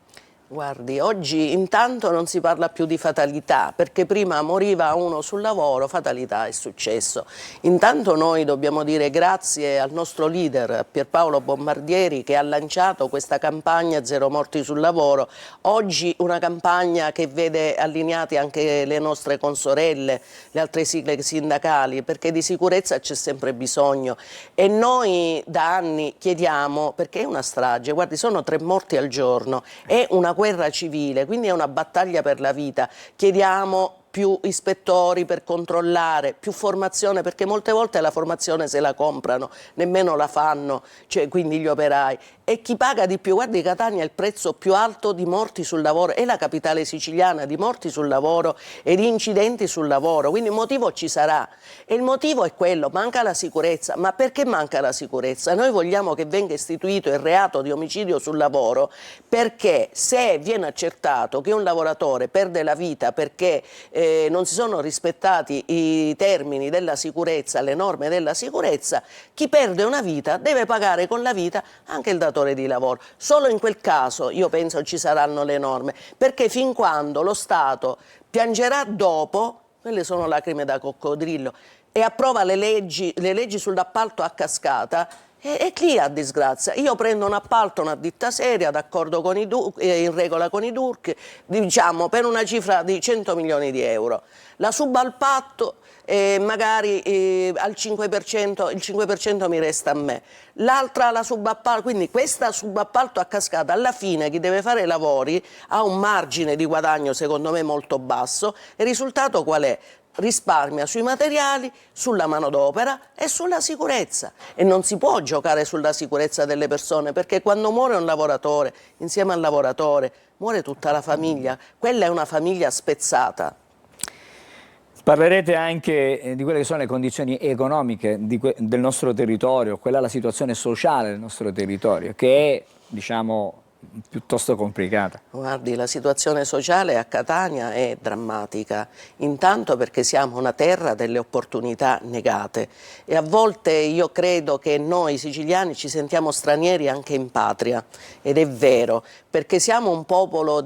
Guardi, oggi intanto non si parla più di fatalità, perché prima moriva uno sul lavoro, fatalità, è successo. Intanto noi dobbiamo dire grazie al nostro leader Pierpaolo Bombardieri, che ha lanciato questa campagna Zero morti sul lavoro. Oggi una campagna che vede allineati anche le nostre consorelle, le altre sigle sindacali, perché di sicurezza c'è sempre bisogno. E noi da anni chiediamo, perché è una strage, guardi, sono 3 morti al giorno, è una guerra civile, quindi è una battaglia per la vita. Chiediamo più ispettori per controllare, più formazione, perché molte volte la formazione se la comprano, nemmeno la fanno, cioè, quindi gli operai. E chi paga di più? Guardi, Catania è il prezzo più alto di morti sul lavoro, è la capitale siciliana di morti sul lavoro e di incidenti sul lavoro, quindi il motivo ci sarà. E il motivo è quello, manca la sicurezza. Ma perché manca la sicurezza? Noi vogliamo che venga istituito il reato di omicidio sul lavoro, perché se viene accertato che un lavoratore perde la vita perché non si sono rispettati i termini della sicurezza, le norme della sicurezza, chi perde una vita deve pagare con la vita anche il datore di lavoro. Solo in quel caso io penso ci saranno le norme, perché fin quando lo Stato piangerà dopo, quelle sono lacrime da coccodrillo, e approva le leggi sull'appalto a cascata, e chi ha disgrazia? Io prendo un appalto, una ditta seria, d'accordo con in regola con i DURC, diciamo per una cifra di 100 milioni di euro. La subappalto magari al 5%, il 5% mi resta a me. L'altra, la subappalto, quindi questa subappalto a cascata, alla fine chi deve fare i lavori ha un margine di guadagno secondo me molto basso, e il risultato qual è? Risparmia sui materiali, sulla manodopera e sulla sicurezza, e non si può giocare sulla sicurezza delle persone, perché quando muore un lavoratore, insieme al lavoratore muore tutta la famiglia, quella è una famiglia spezzata. Parlerete anche di quelle che sono le condizioni economiche del nostro territorio, quella è la situazione sociale del nostro territorio, che è, diciamo, piuttosto complicata. Guardi, la situazione sociale a Catania è drammatica, intanto perché siamo una terra delle opportunità negate, e a volte io credo che noi siciliani ci sentiamo stranieri anche in patria, ed è vero, perché siamo un popolo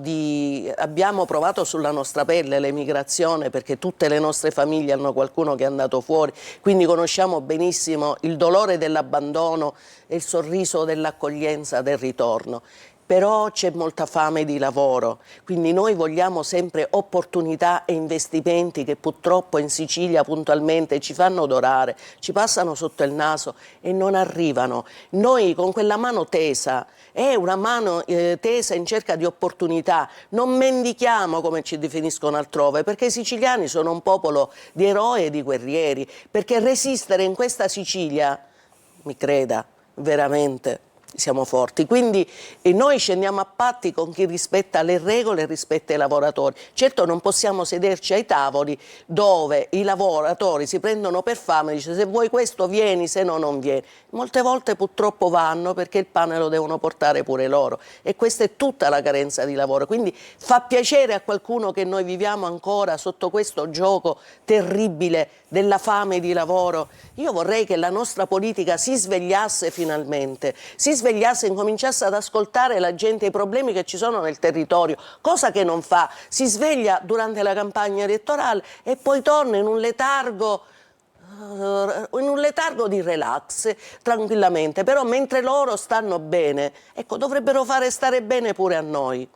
abbiamo provato sulla nostra pelle l'emigrazione, perché tutte le nostre famiglie hanno qualcuno che è andato fuori, quindi conosciamo benissimo il dolore dell'abbandono e il sorriso dell'accoglienza, del ritorno. Però c'è molta fame di lavoro, quindi noi vogliamo sempre opportunità e investimenti che purtroppo in Sicilia puntualmente ci fanno odorare, ci passano sotto il naso e non arrivano. Noi con quella mano tesa, è una mano tesa in cerca di opportunità, non mendichiamo come ci definiscono altrove, perché i siciliani sono un popolo di eroi e di guerrieri, perché resistere in questa Sicilia, mi creda, veramente siamo forti, quindi noi scendiamo a patti con chi rispetta le regole e rispetta i lavoratori. Certo non possiamo sederci ai tavoli dove i lavoratori si prendono per fame e dice se vuoi questo vieni, se no non vieni. Molte volte purtroppo vanno perché il pane lo devono portare pure loro, e questa è tutta la carenza di lavoro, quindi fa piacere a qualcuno che noi viviamo ancora sotto questo gioco terribile della fame di lavoro. Io vorrei che la nostra politica si svegliasse finalmente, si svegliasse e incominciasse ad ascoltare la gente e i problemi che ci sono nel territorio, cosa che non fa. Si sveglia durante la campagna elettorale e poi torna in un letargo di relax, tranquillamente, però mentre loro stanno bene, ecco, dovrebbero fare stare bene pure a noi.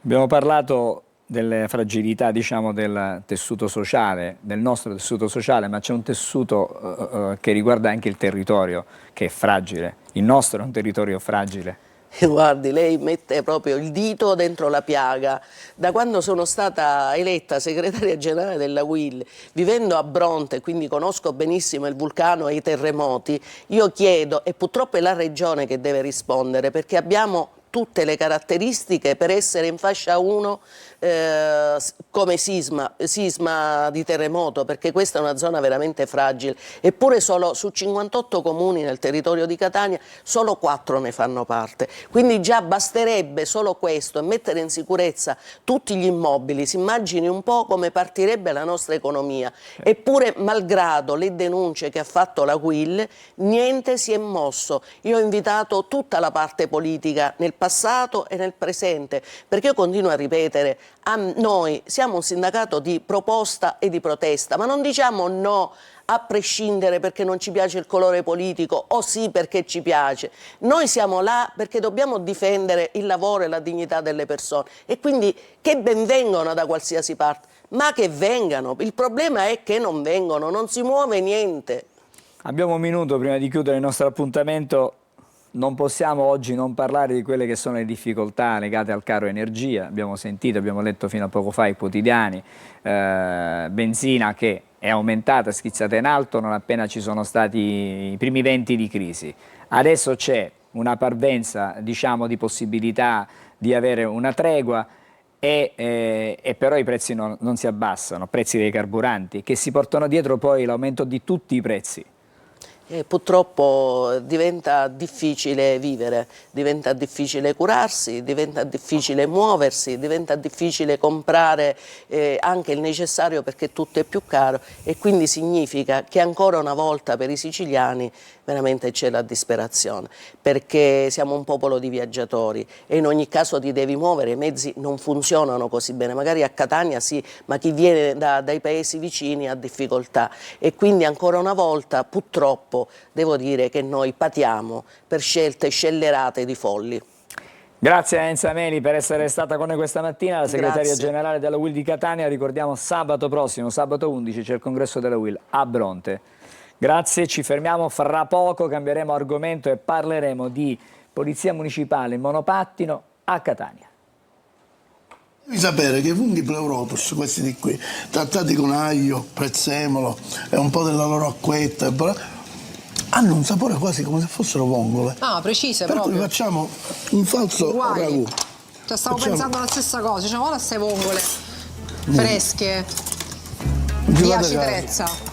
Abbiamo parlato delle fragilità, diciamo, del tessuto sociale, del nostro tessuto sociale, ma c'è un tessuto che riguarda anche il territorio, che è fragile. Il nostro è un territorio fragile. Guardi, lei mette proprio il dito dentro la piaga. Da quando sono stata eletta segretaria generale della UIL, vivendo a Bronte, quindi conosco benissimo il vulcano e i terremoti, io chiedo, e purtroppo è la Regione che deve rispondere, perché abbiamo tutte le caratteristiche per essere in fascia 1 come sisma di terremoto, perché questa è una zona veramente fragile, eppure solo su 58 comuni nel territorio di Catania solo 4 ne fanno parte, quindi già basterebbe solo questo e mettere in sicurezza tutti gli immobili. Si immagini un po' come partirebbe la nostra economia, eppure malgrado le denunce che ha fatto la UIL niente si è mosso. Io ho invitato tutta la parte politica nel passato e nel presente, perché io continuo a ripetere, noi siamo un sindacato di proposta e di protesta, ma non diciamo no a prescindere perché non ci piace il colore politico o sì perché ci piace. Noi siamo là perché dobbiamo difendere il lavoro e la dignità delle persone, e quindi che ben vengano da qualsiasi parte, ma che vengano. Il problema è che non vengono, non si muove niente. Abbiamo un minuto prima di chiudere il nostro appuntamento. Non possiamo oggi non parlare di quelle che sono le difficoltà legate al caro energia. Abbiamo sentito, abbiamo letto fino a poco fa i quotidiani, benzina che è aumentata, è schizzata in alto non appena ci sono stati i primi venti di crisi. Adesso c'è una parvenza, diciamo, di possibilità di avere una tregua, e però i prezzi non si abbassano, prezzi dei carburanti, che si portano dietro poi l'aumento di tutti i prezzi. Purtroppo diventa difficile vivere, diventa difficile curarsi, diventa difficile muoversi, diventa difficile comprare anche il necessario perché tutto è più caro, e quindi significa che ancora una volta per i siciliani veramente c'è la disperazione, perché siamo un popolo di viaggiatori e in ogni caso ti devi muovere, i mezzi non funzionano così bene, magari a Catania sì, ma chi viene dai paesi vicini ha difficoltà e quindi ancora una volta purtroppo devo dire che noi patiamo per scelte scellerate di folli. Grazie a Enza Meli per essere stata con noi questa mattina, la segretaria generale della UIL di Catania. Ricordiamo sabato prossimo, sabato 11, c'è il congresso della UIL a Bronte. Grazie, ci fermiamo fra poco, cambieremo argomento e parleremo di polizia municipale in monopattino a Catania. Devi sapere che i funghi pleurotus, questi di qui, trattati con aglio, prezzemolo e un po' della loro acquetta, hanno un sapore quasi come se fossero vongole. Ah, precise per proprio. Cui facciamo un falso ragù. Cioè, stavo pensando la stessa cosa, diciamo, guarda queste vongole fresche, di acitrezza.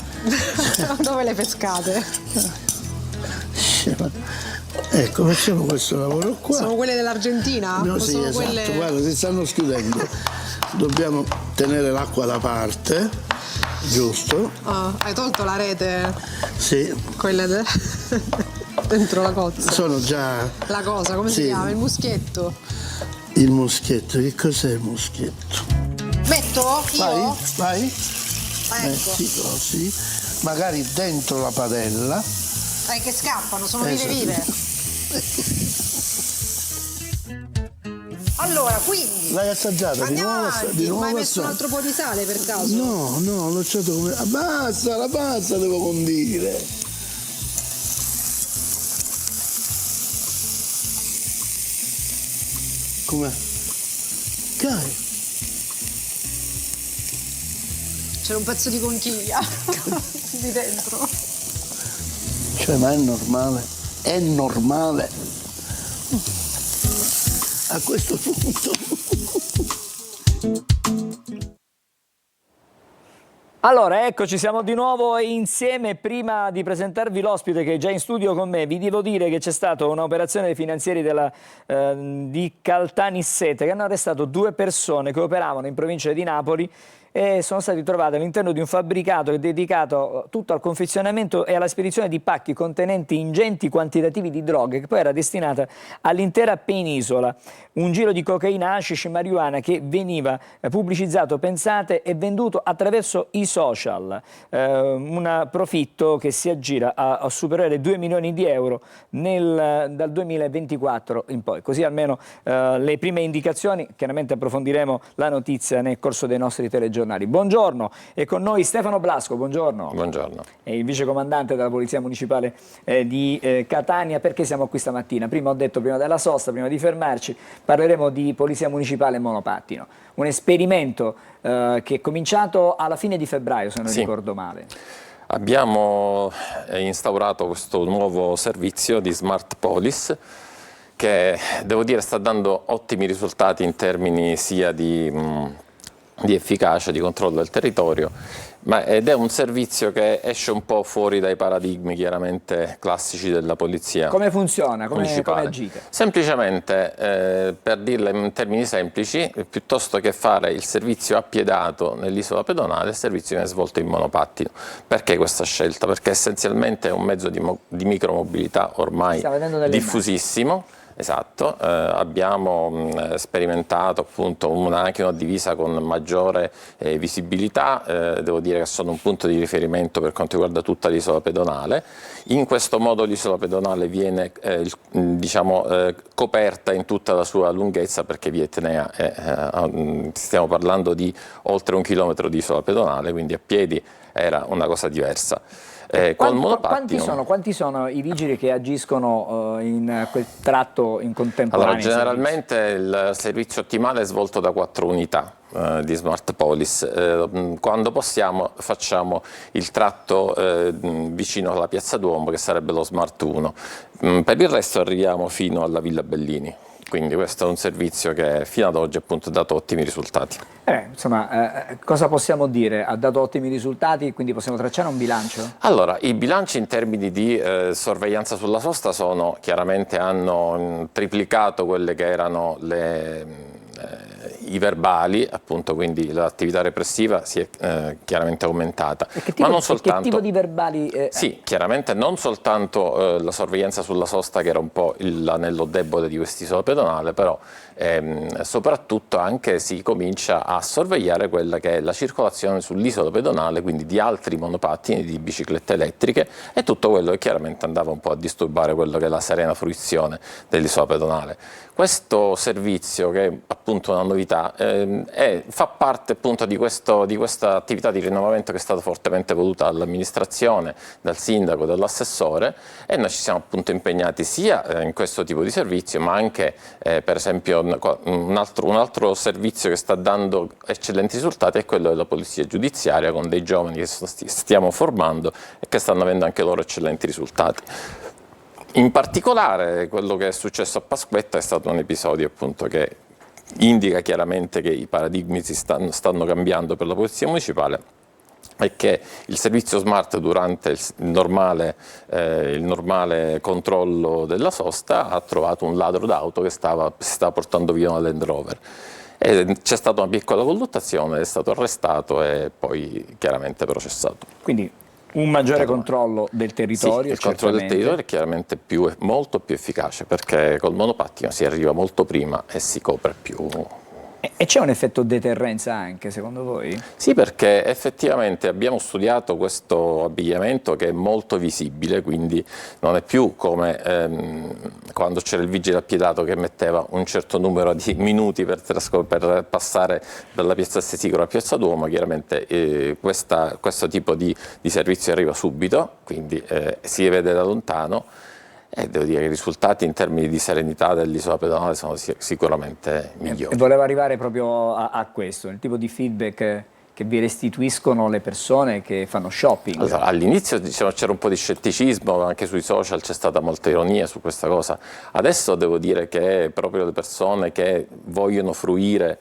Dove le pescate? Ecco, facciamo questo lavoro qua. Sono quelle dell'Argentina? No, sì, esatto, quelle... guarda, si stanno schiudendo. Dobbiamo tenere l'acqua da parte, giusto? Ah, hai tolto la rete? Sì. Quelle dentro la cozza? Sono già... La cosa, come si chiama? Il muschietto? Il muschietto, che cos'è il muschietto? Metto? Io? Vai. Ecco. Metti così, magari dentro la padella. Che scappano, sono vive. Allora, quindi... L'hai assaggiata? Andiamo avanti, di nuovo ma hai messo un altro po' di sale per caso? No, l'ho lasciato come... Basta, la pasta devo condire. Com'è? Cai. C'è un pezzo di conchiglia di dentro. Cioè, ma è normale? È normale? A questo punto. Allora, eccoci, siamo di nuovo insieme. Prima di presentarvi l'ospite che è già in studio con me, vi devo dire che c'è stata un'operazione dei finanzieri di Caltanissette che hanno arrestato 2 persone che operavano in provincia di Napoli e sono stati trovati all'interno di un fabbricato che è dedicato tutto al confezionamento e alla spedizione di pacchi contenenti ingenti quantitativi di droghe che poi era destinata all'intera penisola. Un giro di cocaina, hashish e marijuana che veniva pubblicizzato, pensate, e venduto attraverso i social. Un profitto che si aggira a superare 2 milioni di euro dal 2024 in poi. Così almeno le prime indicazioni, chiaramente approfondiremo la notizia nel corso dei nostri telegiornali. Buongiorno, è con noi Stefano Blasco, buongiorno. Buongiorno. È il vicecomandante della Polizia Municipale di Catania. Perché siamo qui stamattina? Prima ho detto, prima della sosta, prima di fermarci, parleremo di Polizia Municipale in monopattino. Un esperimento che è cominciato alla fine di febbraio, se non ricordo male. Abbiamo instaurato questo nuovo servizio di Smart Police che, devo dire, sta dando ottimi risultati in termini sia di efficacia, di controllo del territorio, ed è un servizio che esce un po' fuori dai paradigmi chiaramente classici della polizia. Come funziona? Come agite? Semplicemente, per dirla in termini semplici, piuttosto che fare il servizio appiedato nell'isola pedonale, il servizio viene svolto in monopattino. Perché questa scelta? Perché essenzialmente è un mezzo di micromobilità ormai diffusissimo. Esatto, abbiamo sperimentato appunto anche una divisa con maggiore visibilità, devo dire che sono un punto di riferimento per quanto riguarda tutta l'isola pedonale. In questo modo l'isola pedonale viene coperta in tutta la sua lunghezza, perché via Etnea stiamo parlando di oltre 1 chilometro di isola pedonale, quindi a piedi era una cosa diversa. Quanti sono i vigili che agiscono in quel tratto in contemporanea? Allora, generalmente il servizio ottimale è svolto da 4 unità di Smart Police. Quando possiamo facciamo il tratto vicino alla Piazza Duomo, che sarebbe lo Smart 1. Per il resto arriviamo fino alla Villa Bellini. Quindi questo è un servizio che fino ad oggi appunto ha dato ottimi risultati. Cosa possiamo dire? Ha dato ottimi risultati, quindi possiamo tracciare un bilancio? Allora, i bilanci in termini di sorveglianza sulla sosta hanno triplicato quelle che erano i verbali, appunto, quindi l'attività repressiva si è chiaramente aumentata. E che tipo di verbali? Sì, chiaramente non soltanto la sorveglianza sulla sosta, che era un po' l'anello debole di quest'isola pedonale, però soprattutto anche si comincia a sorvegliare quella che è la circolazione sull'isola pedonale, quindi di altri monopattini, di biciclette elettriche e tutto quello che chiaramente andava un po' a disturbare quello che è la serena fruizione dell'isola pedonale. Questo servizio, che è appunto una novità, fa parte appunto di questa attività di rinnovamento che è stata fortemente voluta dall'amministrazione, dal sindaco, dall'assessore, e noi ci siamo appunto impegnati sia in questo tipo di servizio, ma anche per esempio un altro servizio che sta dando eccellenti risultati è quello della polizia giudiziaria, con dei giovani che stiamo formando e che stanno avendo anche loro eccellenti risultati. In particolare quello che è successo a Pasquetta è stato un episodio appunto che indica chiaramente che i paradigmi stanno cambiando per la polizia municipale, e che il servizio smart durante il normale controllo della sosta ha trovato un ladro d'auto che si stava portando via una Land Rover. C'è stata una piccola colluttazione, è stato arrestato e poi chiaramente processato. Quindi un maggiore controllo del territorio. Sì, il controllo del territorio è chiaramente molto più efficace, perché col monopattino si arriva molto prima e si copre più. E c'è un effetto deterrenza anche, secondo voi? Sì, perché effettivamente abbiamo studiato questo abbigliamento che è molto visibile, quindi non è più come quando c'era il vigile appiedato che metteva un certo numero di minuti per passare dalla piazza Stesico alla piazza Duomo. Chiaramente questo tipo di servizio arriva subito, quindi si vede da lontano. E devo dire che i risultati in termini di serenità dell'isola pedonale sono sicuramente migliori. E volevo arrivare proprio a questo, il tipo di feedback che vi restituiscono le persone che fanno shopping. Allora, all'inizio c'era un po' di scetticismo, anche sui social c'è stata molta ironia su questa cosa. Adesso devo dire che proprio le persone che vogliono fruire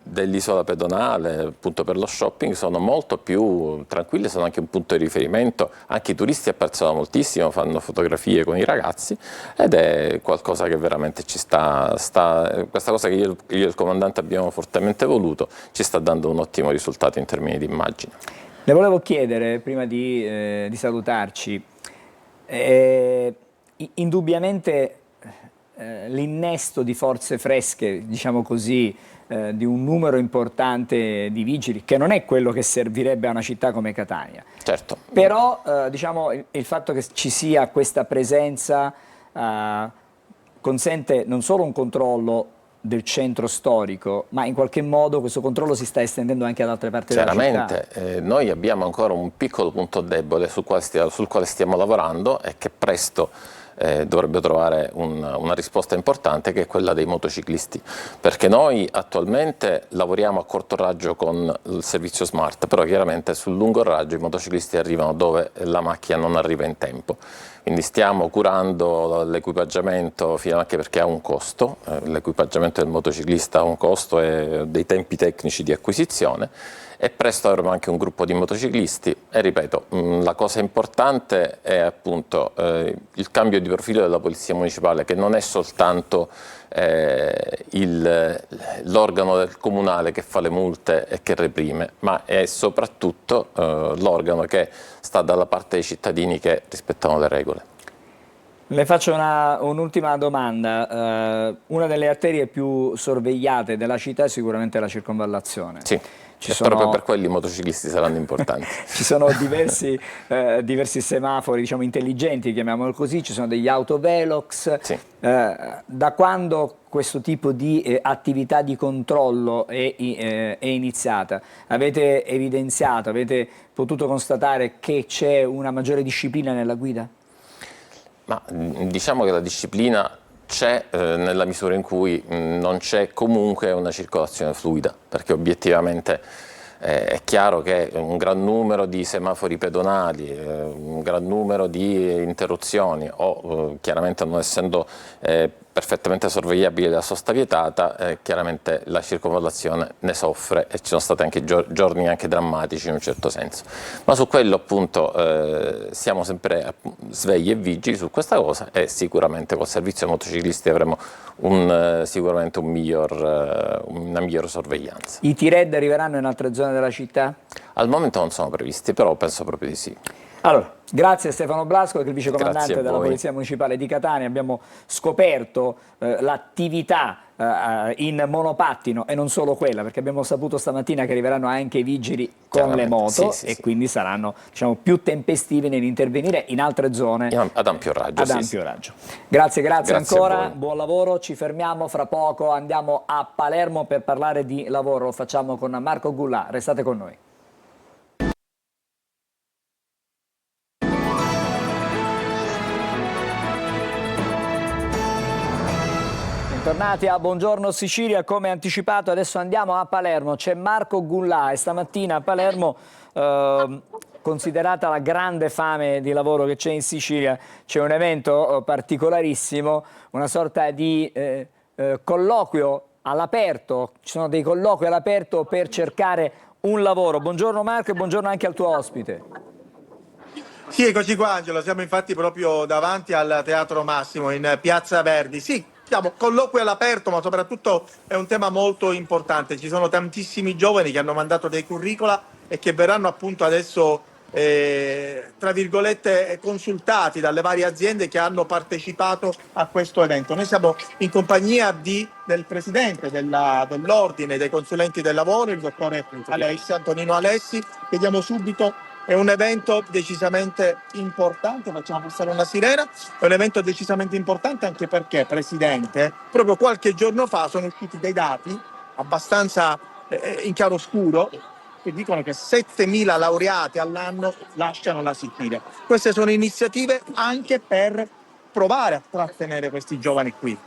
dell'isola pedonale appunto per lo shopping sono molto più tranquille, sono anche un punto di riferimento. Anche i turisti apprezzano moltissimo, fanno fotografie con i ragazzi, ed è qualcosa che veramente ci sta questa cosa che io e il comandante abbiamo fortemente voluto, ci sta dando un ottimo risultato in termini di immagine. Le volevo chiedere, prima di salutarci, indubbiamente l'innesto di forze fresche, diciamo così, di un numero importante di vigili, che non è quello che servirebbe a una città come Catania. Certo. Però diciamo, il fatto che ci sia questa presenza consente non solo un controllo del centro storico, ma in qualche modo questo controllo si sta estendendo anche ad altre parti della città. Chiaramente, noi abbiamo ancora un piccolo punto debole sul quale stiamo lavorando e che presto dovrebbe trovare una risposta importante, che è quella dei motociclisti, perché noi attualmente lavoriamo a corto raggio con il servizio smart, però chiaramente sul lungo raggio i motociclisti arrivano dove la macchina non arriva in tempo, quindi stiamo curando l'equipaggiamento, anche perché ha un costo, l'equipaggiamento del motociclista ha un costo e dei tempi tecnici di acquisizione, e presto avremo anche un gruppo di motociclisti. E ripeto, la cosa importante è appunto il cambio di profilo della Polizia Municipale, che non è soltanto l'organo del comunale che fa le multe e che reprime, ma è soprattutto l'organo che sta dalla parte dei cittadini che rispettano le regole. Le faccio un'ultima domanda. Una delle arterie più sorvegliate della città è sicuramente la circonvallazione. Sì. Proprio per quelli i motociclisti saranno importanti. Ci sono diversi semafori, diciamo, intelligenti, chiamiamolo così, ci sono degli autovelox. Sì. Da quando questo tipo di attività di controllo è iniziata? Avete evidenziato, avete potuto constatare che c'è una maggiore disciplina nella guida? Ma diciamo che la disciplina c'è nella misura in cui non c'è comunque una circolazione fluida, perché obiettivamente è chiaro che un gran numero di semafori pedonali, un gran numero di interruzioni o chiaramente non essendo perfettamente sorvegliabile da sosta vietata, chiaramente la circonvallazione ne soffre e ci sono stati anche giorni anche drammatici in un certo senso. Ma su quello appunto siamo sempre svegli e vigili su questa cosa e sicuramente col servizio motociclisti avremo sicuramente una miglior sorveglianza. I T-Red arriveranno in altre zone della città? Al momento non sono previsti, però penso proprio di sì. Allora, grazie a Stefano Blasco, che è il vicecomandante della voi. Polizia Municipale di Catania. Abbiamo scoperto l'attività in monopattino e non solo quella, perché abbiamo saputo stamattina che arriveranno anche i vigili con le moto e quindi saranno, diciamo, più tempestivi nell'intervenire in altre zone ad ampio raggio. Raggio. Grazie ancora, a voi. buon lavoro, ci fermiamo fra poco, andiamo a Palermo per parlare di lavoro, lo facciamo con Marco Gullà, restate con noi. Bentornati a Buongiorno Sicilia, come anticipato adesso andiamo a Palermo, c'è Marco Gullà e stamattina a Palermo, considerata la grande fame di lavoro che c'è in Sicilia, c'è un evento particolarissimo, una sorta di colloquio all'aperto, ci sono dei colloqui all'aperto per cercare un lavoro. Buongiorno Marco e buongiorno anche al tuo ospite. Sì, eccoci qua Angelo, siamo infatti proprio davanti al Teatro Massimo in Piazza Verdi. Sì, siamo colloqui all'aperto, ma soprattutto è un tema molto importante. Ci sono tantissimi giovani che hanno mandato dei curricula e che verranno appunto adesso, tra virgolette, consultati dalle varie aziende che hanno partecipato a questo evento. Noi siamo in compagnia del presidente dell'Ordine dei Consulenti del Lavoro, il dottore Antonino Alessi. Chiediamo subito. È un evento decisamente importante, facciamo passare una sirena, è un evento decisamente importante anche perché, Presidente, proprio qualche giorno fa sono usciti dei dati abbastanza in chiaroscuro che dicono che 7.000 laureati all'anno lasciano la Sicilia. Queste sono iniziative anche per provare a trattenere questi giovani qui.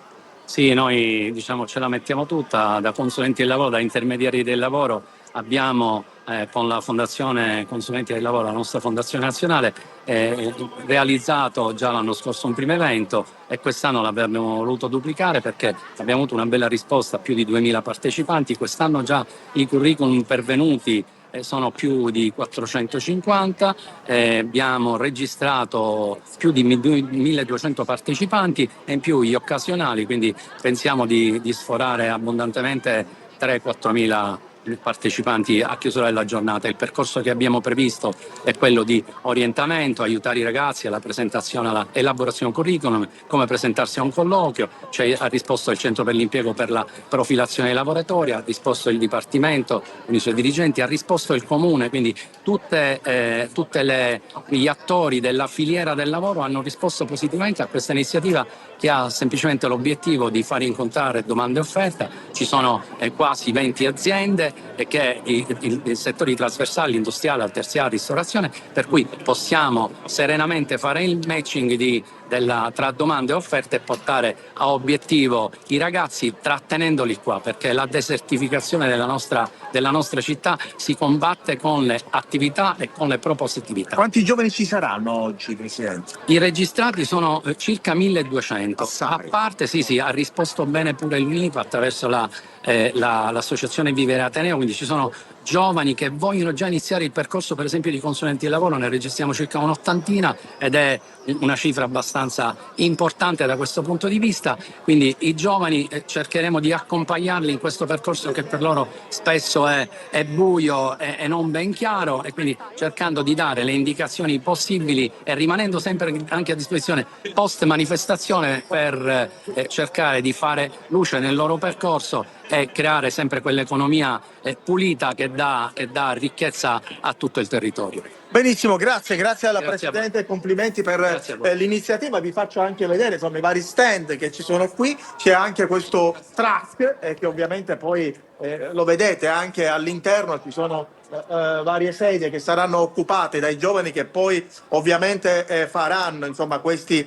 Sì, noi diciamo ce la mettiamo tutta, da consulenti del lavoro, da intermediari del lavoro. Abbiamo con la Fondazione Consulenti del Lavoro, la nostra fondazione nazionale, realizzato già l'anno scorso un primo evento e quest'anno l'abbiamo voluto duplicare perché abbiamo avuto una bella risposta, più di 2.000 partecipanti. Quest'anno già i curriculum pervenuti sono più di 450, abbiamo registrato più di 1.200 partecipanti e in più gli occasionali, quindi pensiamo di sforare abbondantemente 3-4.000 partecipanti a chiusura della giornata. Il percorso che abbiamo previsto è quello di orientamento, aiutare i ragazzi alla presentazione, alla elaborazione curriculum, come presentarsi a un colloquio, cioè ha risposto il Centro per l'Impiego per la profilazione dei lavoratori, ha risposto il Dipartimento con i suoi dirigenti, ha risposto il Comune, quindi tutti gli attori della filiera del lavoro hanno risposto positivamente a questa iniziativa che ha semplicemente l'obiettivo di far incontrare domanda e offerta. Ci sono quasi 20 aziende e che i settori trasversali, industriale, terziario, ristorazione, per cui possiamo serenamente fare il matching tra domande e offerte e portare a obiettivo i ragazzi trattenendoli qua, perché la desertificazione della nostra città si combatte con le attività e con le propositività. Quanti giovani ci saranno oggi, Presidente? I registrati sono circa 1.200. A parte, sì, ha risposto bene pure il MIPA attraverso l'associazione Vivere Ateneo, quindi ci sono giovani che vogliono già iniziare il percorso, per esempio, di consulenti di lavoro. Ne registriamo circa un'ottantina ed è una cifra abbastanza importante da questo punto di vista. Quindi i giovani cercheremo di accompagnarli in questo percorso che per loro spesso è buio e non ben chiaro, e quindi cercando di dare le indicazioni possibili e rimanendo sempre anche a disposizione post manifestazione per cercare di fare luce nel loro percorso e creare sempre quell'economia pulita che dà ricchezza a tutto il territorio. Benissimo, grazie alla Presidente, complimenti per l'iniziativa. Vi faccio anche vedere insomma i vari stand che ci sono qui. C'è anche questo track che ovviamente poi lo vedete anche all'interno, ci sono varie sedie che saranno occupate dai giovani che poi ovviamente faranno insomma questi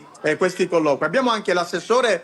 colloqui. Abbiamo anche l'assessore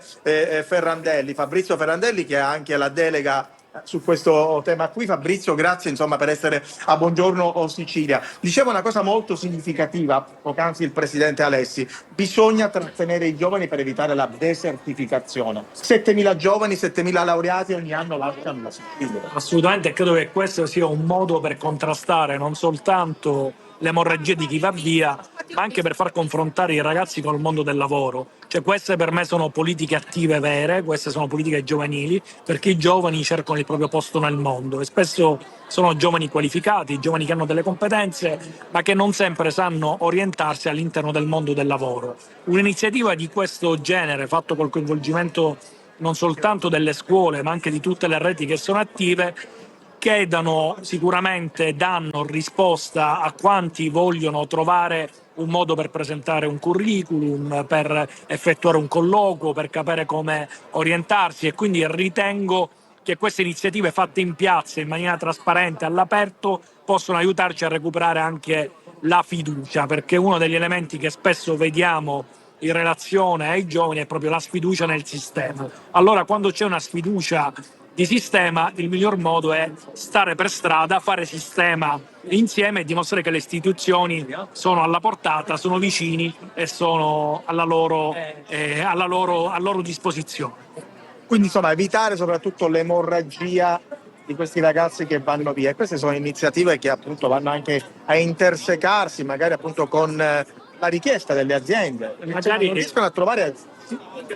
Fabrizio Ferrandelli, che ha anche la delega su questo tema qui. Fabrizio, grazie insomma per essere a Buongiorno Sicilia. Diceva una cosa molto significativa poc'anzi il presidente Alessi: bisogna trattenere i giovani per evitare la desertificazione. 7.000 giovani, 7.000 laureati ogni anno lasciano la Sicilia. Assolutamente, credo che questo sia un modo per contrastare non soltanto l'emorragia di chi va via, ma anche per far confrontare i ragazzi col mondo del lavoro. Cioè, queste per me sono politiche attive vere, queste sono politiche giovanili, perché i giovani cercano il proprio posto nel mondo e spesso sono giovani qualificati, giovani che hanno delle competenze, ma che non sempre sanno orientarsi all'interno del mondo del lavoro. Un'iniziativa di questo genere, fatto col coinvolgimento non soltanto delle scuole, ma anche di tutte le reti che sono attive, che danno risposta a quanti vogliono trovare un modo per presentare un curriculum, per effettuare un colloquio, per capire come orientarsi, e quindi ritengo che queste iniziative fatte in piazza in maniera trasparente, all'aperto, possono aiutarci a recuperare anche la fiducia, perché uno degli elementi che spesso vediamo in relazione ai giovani è proprio la sfiducia nel sistema. Allora, quando c'è una sfiducia di sistema, il miglior modo è stare per strada, fare sistema insieme e dimostrare che le istituzioni sono alla portata, sono vicini e sono alla loro disposizione. Quindi insomma evitare soprattutto l'emorragia di questi ragazzi che vanno via. E queste sono iniziative che appunto vanno anche a intersecarsi magari appunto con la richiesta delle aziende. Magari non riescono a trovare.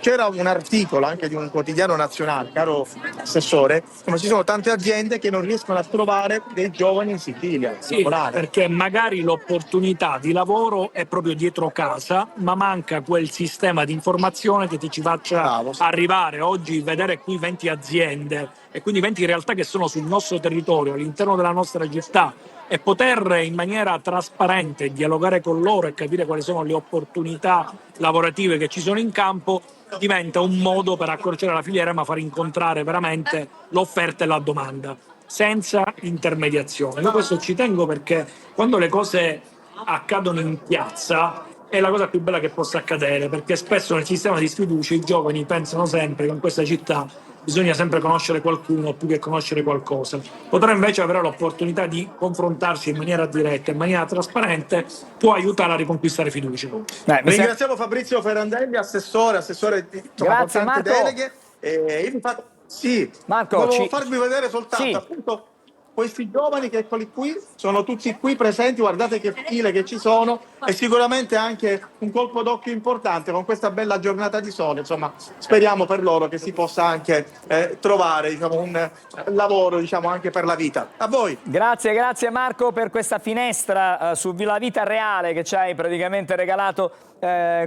C'era un articolo anche di un quotidiano nazionale, caro Assessore, come ci sono tante aziende che non riescono a trovare dei giovani in Sicilia. Sì, perché magari l'opportunità di lavoro è proprio dietro casa, ma manca quel sistema di informazione che ti ci faccia arrivare. Oggi vedere qui 20 aziende e quindi 20 realtà che sono sul nostro territorio, all'interno della nostra città, e poter in maniera trasparente dialogare con loro e capire quali sono le opportunità lavorative che ci sono in campo, diventa un modo per accorciare la filiera, ma far incontrare veramente l'offerta e la domanda, senza intermediazione. Io questo ci tengo, perché quando le cose accadono in piazza è la cosa più bella che possa accadere, perché spesso nel sistema di sfiducia i giovani pensano sempre che in questa città bisogna sempre conoscere qualcuno più che conoscere qualcosa. Potrà invece avere l'opportunità di confrontarsi in maniera diretta, in maniera trasparente, può aiutare a riconquistare fiducia. Ringraziamo Fabrizio Ferrandelli, assessore insomma, con tante deleghe. Marco, volevo farvi vedere soltanto appunto questi giovani che eccoli qui, sono tutti qui presenti, guardate che file che ci sono, e sicuramente anche un colpo d'occhio importante con questa bella giornata di sole. Insomma, speriamo per loro che si possa anche trovare un lavoro anche per la vita. A voi. Grazie Marco per questa finestra sulla vita reale che ci hai praticamente regalato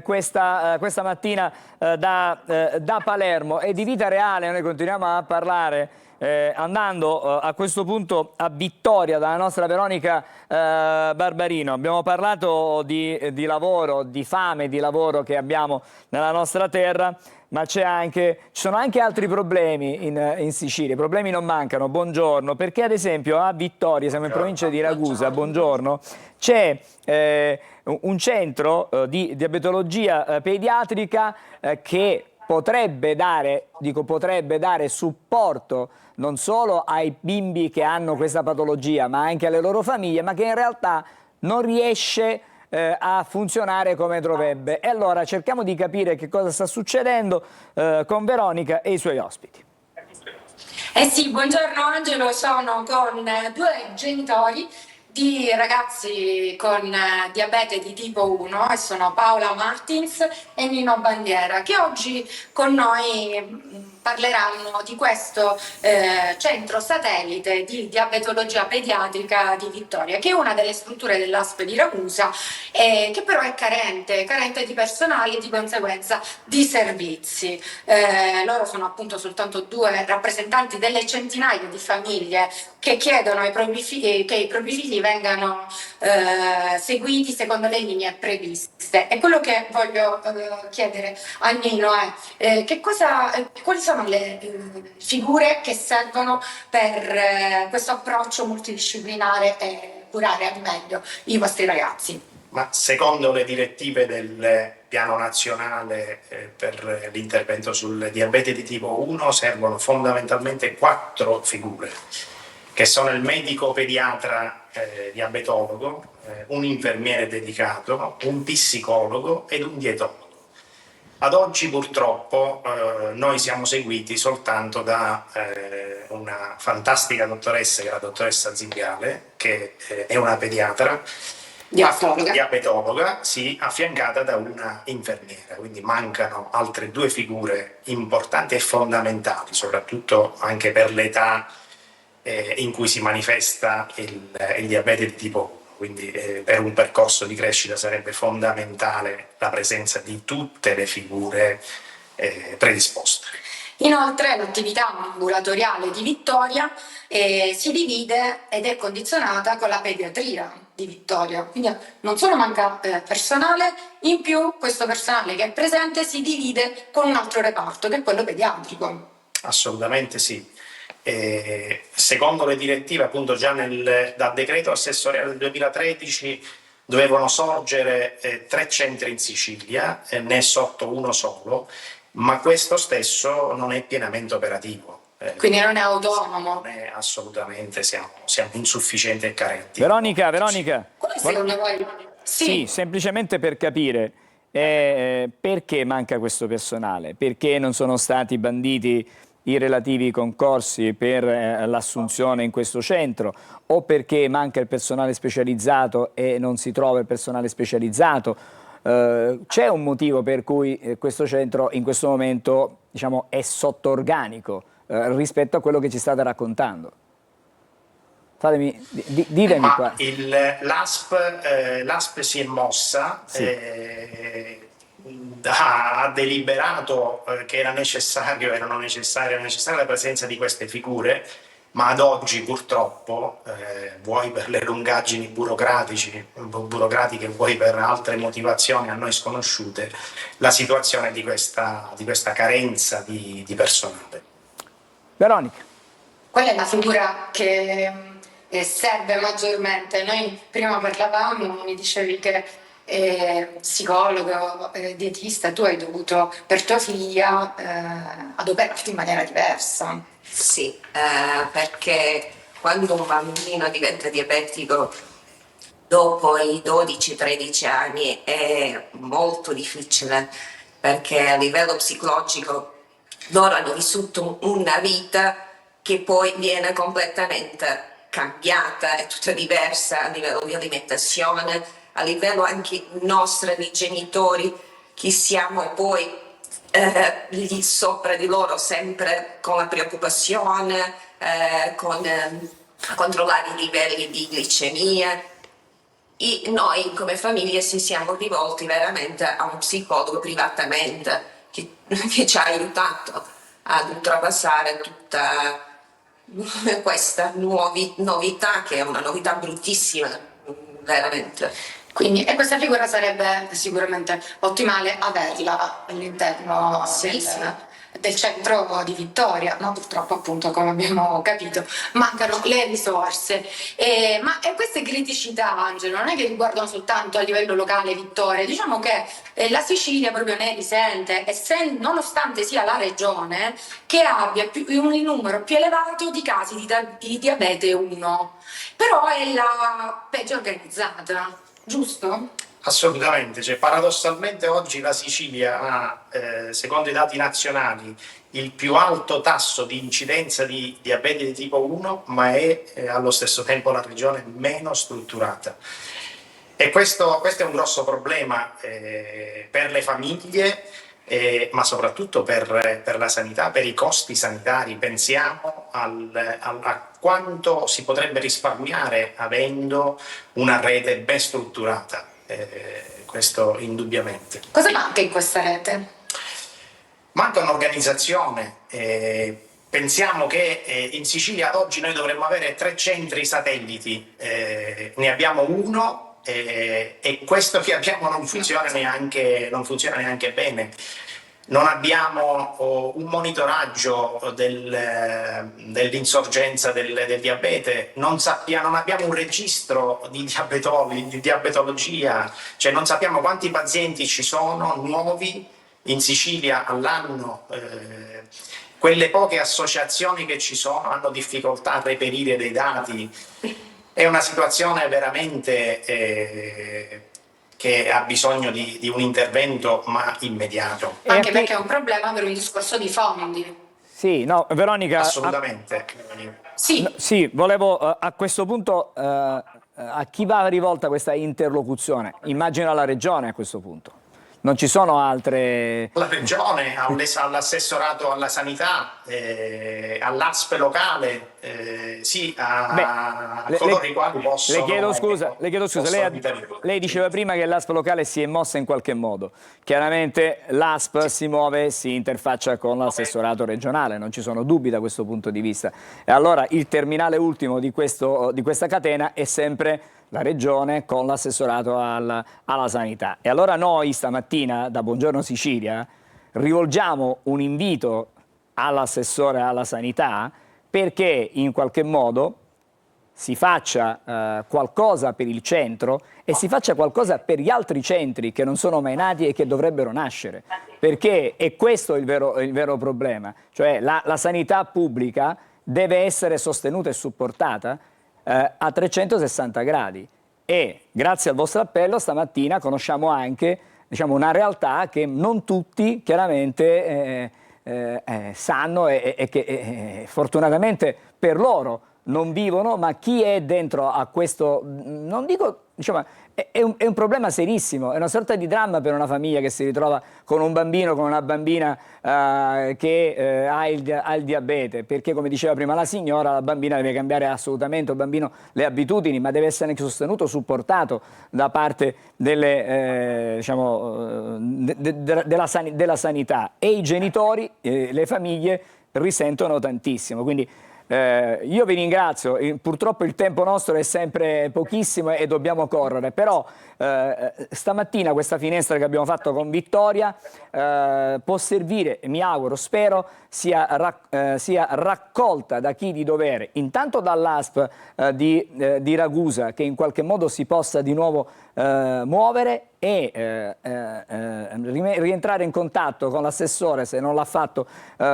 questa mattina da Palermo. E di vita reale noi continuiamo a parlare andando a questo punto a Vittoria dalla nostra Veronica Barbarino. Abbiamo parlato di lavoro, di fame di lavoro che abbiamo nella nostra terra, ma ci sono anche altri problemi in Sicilia. I problemi non mancano. Buongiorno, perché ad esempio a Vittoria, siamo in provincia di Ragusa, buongiorno, c'è un centro di diabetologia pediatrica che potrebbe dare supporto non solo ai bimbi che hanno questa patologia, ma anche alle loro famiglie, ma che in realtà non riesce a funzionare come dovrebbe. E allora cerchiamo di capire che cosa sta succedendo con Veronica e i suoi ospiti. Sì, buongiorno Angelo, sono con due genitori di ragazzi con diabete di tipo 1 e sono Paola Martins e Nino Bandiera, che oggi con noi parleranno di questo centro satellite di diabetologia pediatrica di Vittoria, che è una delle strutture dell'ASP di Ragusa, che però è carente di personale e di conseguenza di servizi. Loro sono appunto soltanto due rappresentanti delle centinaia di famiglie che chiedono che i propri figli vengano seguiti secondo le linee previste. E quello che voglio chiedere a Nino è quali sono le figure che servono per questo approccio multidisciplinare e curare al meglio i vostri ragazzi. ma secondo le direttive del piano nazionale per l'intervento sul diabete di tipo 1 servono fondamentalmente 4 figure, che sono il medico pediatra diabetologo, un infermiere dedicato, un psicologo ed un dietologo. Ad oggi purtroppo noi siamo seguiti soltanto da una fantastica dottoressa, che è la dottoressa Zingale, che è una pediatra, diabetologa, sì, affiancata da una infermiera, quindi mancano altre 2 figure importanti e fondamentali, soprattutto anche per l'età in cui si manifesta il diabete di tipo 1. Quindi per un percorso di crescita sarebbe fondamentale la presenza di tutte le figure predisposte. Inoltre l'attività ambulatoriale di Vittoria si divide ed è condizionata con la pediatria di Vittoria, quindi non solo manca personale, in più questo personale che è presente si divide con un altro reparto che è quello pediatrico. Assolutamente sì. Secondo le direttive, appunto, già dal decreto assessoriale del 2013 dovevano sorgere 3 centri in Sicilia, ne è sorto uno solo, ma questo stesso non è pienamente operativo. Quindi non è autonomo? Non è assolutamente, siamo insufficienti e carenti. Veronica. Secondo voi? Sì, semplicemente per capire perché manca questo personale, perché non sono stati banditi i relativi concorsi per l'assunzione in questo centro, o perché manca il personale specializzato e non si trova il personale specializzato. C'è un motivo per cui questo centro in questo momento, diciamo, è sotto organico rispetto a quello che ci state raccontando? Ditemi qua. L'ASP si è mossa, sì. Ha deliberato che era necessaria la presenza di queste figure, ma ad oggi purtroppo, vuoi per le lungaggini burocratiche, vuoi per altre motivazioni a noi sconosciute, la situazione di questa carenza di personale. Veronica. Qual è la figura che serve maggiormente? Noi prima parlavamo, mi dicevi che psicologo, dietista, tu hai dovuto per tua figlia adoperarti in maniera diversa. Sì, perché quando un bambino diventa diabetico dopo i 12-13 anni è molto difficile, perché a livello psicologico loro hanno vissuto una vita che poi viene completamente cambiata, è tutta diversa a livello di alimentazione, a livello anche nostro di genitori, che siamo poi lì sopra di loro sempre con la preoccupazione, con controllare i livelli di glicemia. E noi come famiglia ci siamo rivolti veramente a un psicologo privatamente che ci ha aiutato ad oltrepassare tutta questa novità, che è una novità bruttissima, veramente. Quindi, e questa figura sarebbe sicuramente ottimale averla all'interno del centro di Vittoria, no? Purtroppo, appunto, come abbiamo capito, mancano le risorse. Ma queste criticità, Angelo, non è che riguardano soltanto a livello locale Vittoria, diciamo che la Sicilia proprio ne risente, nonostante sia la regione che abbia un numero più elevato di casi di diabete 1, però è la peggio organizzata. Giusto? Assolutamente, cioè, paradossalmente oggi la Sicilia ha, secondo i dati nazionali, il più alto tasso di incidenza di diabete di tipo 1, ma è allo stesso tempo la regione meno strutturata. E questo è un grosso problema per le famiglie, ma soprattutto per la sanità, per i costi sanitari. Pensiamo a quanto si potrebbe risparmiare avendo una rete ben strutturata, questo indubbiamente. Cosa manca in questa rete? Manca un'organizzazione. Pensiamo che in Sicilia ad oggi noi dovremmo avere 3 centri satelliti, ne abbiamo uno, e questo che abbiamo non funziona neanche bene. non abbiamo un monitoraggio dell'insorgenza del diabete, non abbiamo un registro di diabetologia, cioè non sappiamo quanti pazienti ci sono nuovi in Sicilia all'anno. Quelle poche associazioni che ci sono hanno difficoltà a reperire dei dati. È una situazione veramente che ha bisogno di un intervento ma immediato. Anche perché è un problema per un discorso di fondi. Sì, no, Veronica. Assolutamente. Sì. Volevo a questo punto a chi va rivolta questa interlocuzione? Immagino alla Regione a questo punto. Non ci sono altre... Alla Regione, all'assessorato alla sanità, all'ASP locale, sì, a coloro i quali possono... Le chiedo scusa, lei diceva prima che l'ASP locale si è mossa in qualche modo. Chiaramente l'ASP si muove, si interfaccia con l'assessorato regionale, non ci sono dubbi da questo punto di vista. E allora il terminale ultimo di questa catena è sempre la Regione con l'assessorato alla sanità. E allora noi stamattina da Buongiorno Sicilia rivolgiamo un invito all'assessore alla sanità perché in qualche modo si faccia qualcosa per il centro e si faccia qualcosa per gli altri centri che non sono mai nati e che dovrebbero nascere. Perché è questo il vero problema, cioè la sanità pubblica deve essere sostenuta e supportata a 360 gradi e grazie al vostro appello stamattina conosciamo anche una realtà che non tutti chiaramente sanno e che fortunatamente per loro non vivono, ma chi è dentro a questo, non dico, è un problema serissimo, è una sorta di dramma per una famiglia che si ritrova con un bambino, con una bambina che ha il diabete, perché come diceva prima la signora, la bambina deve cambiare assolutamente, il bambino le abitudini, ma deve essere anche sostenuto, supportato da parte della sanità e i genitori, le famiglie risentono tantissimo. Quindi io vi ringrazio, purtroppo il tempo nostro è sempre pochissimo e dobbiamo correre, però stamattina questa finestra che abbiamo fatto con Vittoria può servire, mi auguro, spero, sia raccolta da chi di dovere, intanto dall'ASP di Ragusa, che in qualche modo si possa di nuovo muovere e rientrare in contatto con l'assessore, se non l'ha fatto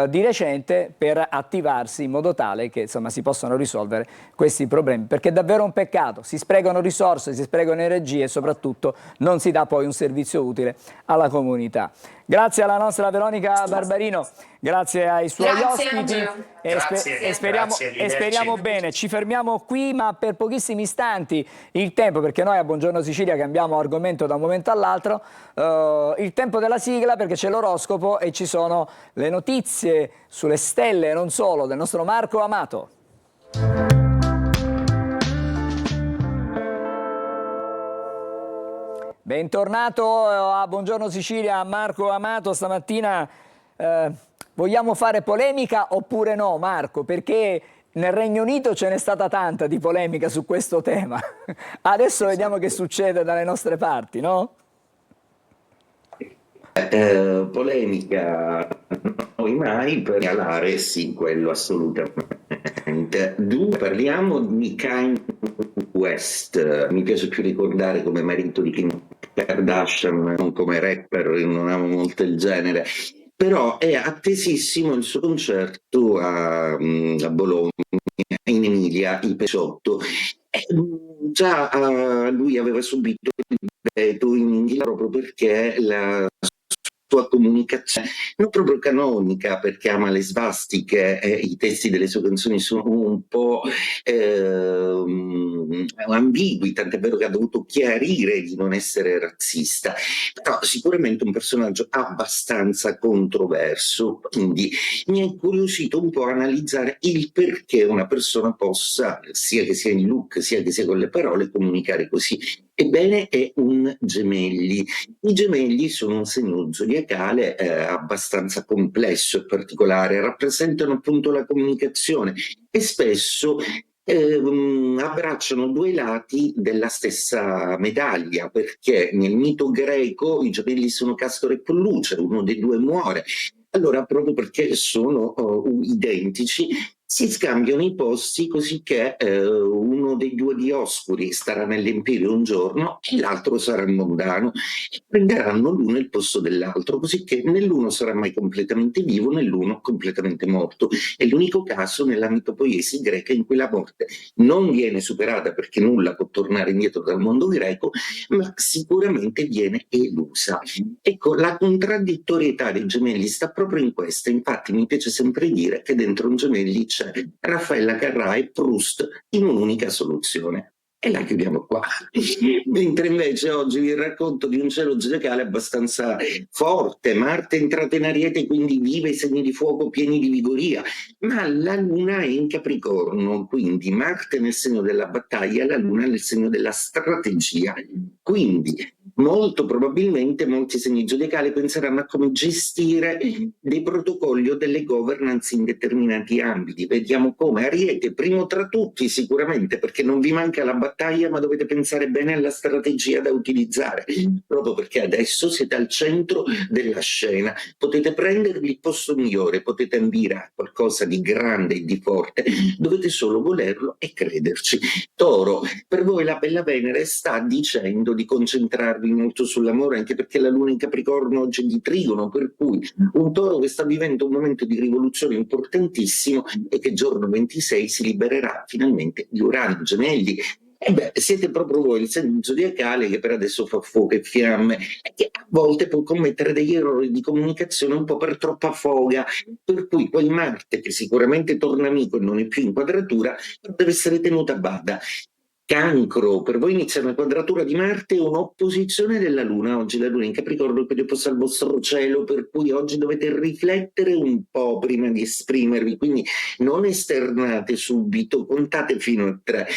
di recente, per attivarsi in modo tale che insomma si possano risolvere questi problemi, perché è davvero un peccato, si sprecano risorse, si sprecano energie e soprattutto non si dà poi un servizio utile alla comunità. Grazie alla nostra Veronica Barbarino, grazie ai suoi ospiti e speriamo bene. Ci fermiamo qui, ma per pochissimi istanti il tempo, perché noi a Buongiorno Sicilia cambiamo argomento da un momento all'altro, il tempo della sigla, perché c'è l'oroscopo e ci sono le notizie sulle stelle e non solo del nostro Marco Amato. Bentornato a Buongiorno Sicilia, Marco Amato. Stamattina vogliamo fare polemica oppure no, Marco? Perché nel Regno Unito ce n'è stata tanta di polemica su questo tema. Adesso vediamo che succede dalle nostre parti, no? Polemica noi mai, per segnalare sì, quello assolutamente. Due, parliamo di Kanye West, mi piace più ricordare come marito di Kim Kardashian, non come rapper, non amo molto il genere, però è attesissimo il suo concerto a Bologna, in Emilia, il Pesotto. Già lui aveva subito il veto in Inghilterra proprio perché la sua comunicazione non proprio canonica, perché ama le svastiche, i testi delle sue canzoni sono un po' ambigui, tant'è vero che ha dovuto chiarire di non essere razzista, però sicuramente un personaggio abbastanza controverso, quindi mi è incuriosito un po' analizzare il perché una persona possa, sia che sia in look sia che sia con le parole, comunicare così. Ebbene, è un gemelli. I gemelli sono un segno zodiacale abbastanza complesso e particolare, rappresentano appunto la comunicazione e spesso abbracciano due lati della stessa medaglia, perché nel mito greco i gemelli sono Castore e Polluce, uno dei due muore. Allora, proprio perché sono identici, si scambiano i posti così che uno dei due Dioscuri starà nell'Empireo un giorno e l'altro sarà mondano, e prenderanno l'uno il posto dell'altro, così che nell'uno sarà mai completamente vivo, nell'uno completamente morto. È l'unico caso nella mitopoiesi greca in cui la morte non viene superata, perché nulla può tornare indietro dal mondo greco, ma sicuramente viene elusa. Ecco, la contraddittorietà dei gemelli sta proprio in questo. Infatti mi piace sempre dire che dentro un gemelli c'è Raffaella Carrà e Proust in un'unica soluzione. E la chiudiamo qua. Mentre invece oggi vi racconto di un cielo zodiacale abbastanza forte. Marte è entrato in Ariete, quindi vive i segni di fuoco pieni di vigoria, ma la Luna è in Capricorno, quindi Marte nel segno della battaglia, la Luna nel segno della strategia. Quindi molto probabilmente molti segni zodiacali penseranno a come gestire dei protocolli o delle governance in determinati ambiti. Vediamo come. Ariete, primo tra tutti sicuramente, perché non vi manca la battaglia, ma dovete pensare bene alla strategia da utilizzare, proprio perché adesso siete al centro della scena. Potete prendervi il posto migliore, potete ambire a qualcosa di grande e di forte, dovete solo volerlo e crederci. Toro, per voi la bella Venere sta dicendo di concentrarvi molto sull'amore, anche perché la Luna in Capricorno oggi è di Trigono, per cui un Toro che sta vivendo un momento di rivoluzione importantissimo e che giorno 26 si libererà finalmente di Urano. Gemelli, siete proprio voi il segno zodiacale che per adesso fa fuoco e fiamme e che a volte può commettere degli errori di comunicazione un po' per troppa foga, per cui quel Marte, che sicuramente torna amico e non è più in quadratura, deve essere tenuto a bada. Cancro, per voi inizia una quadratura di Marte e un'opposizione della Luna. Oggi la Luna in Capricorno è opposta al vostro cielo, per cui oggi dovete riflettere un po' prima di esprimervi, quindi non esternate subito, contate fino a 3.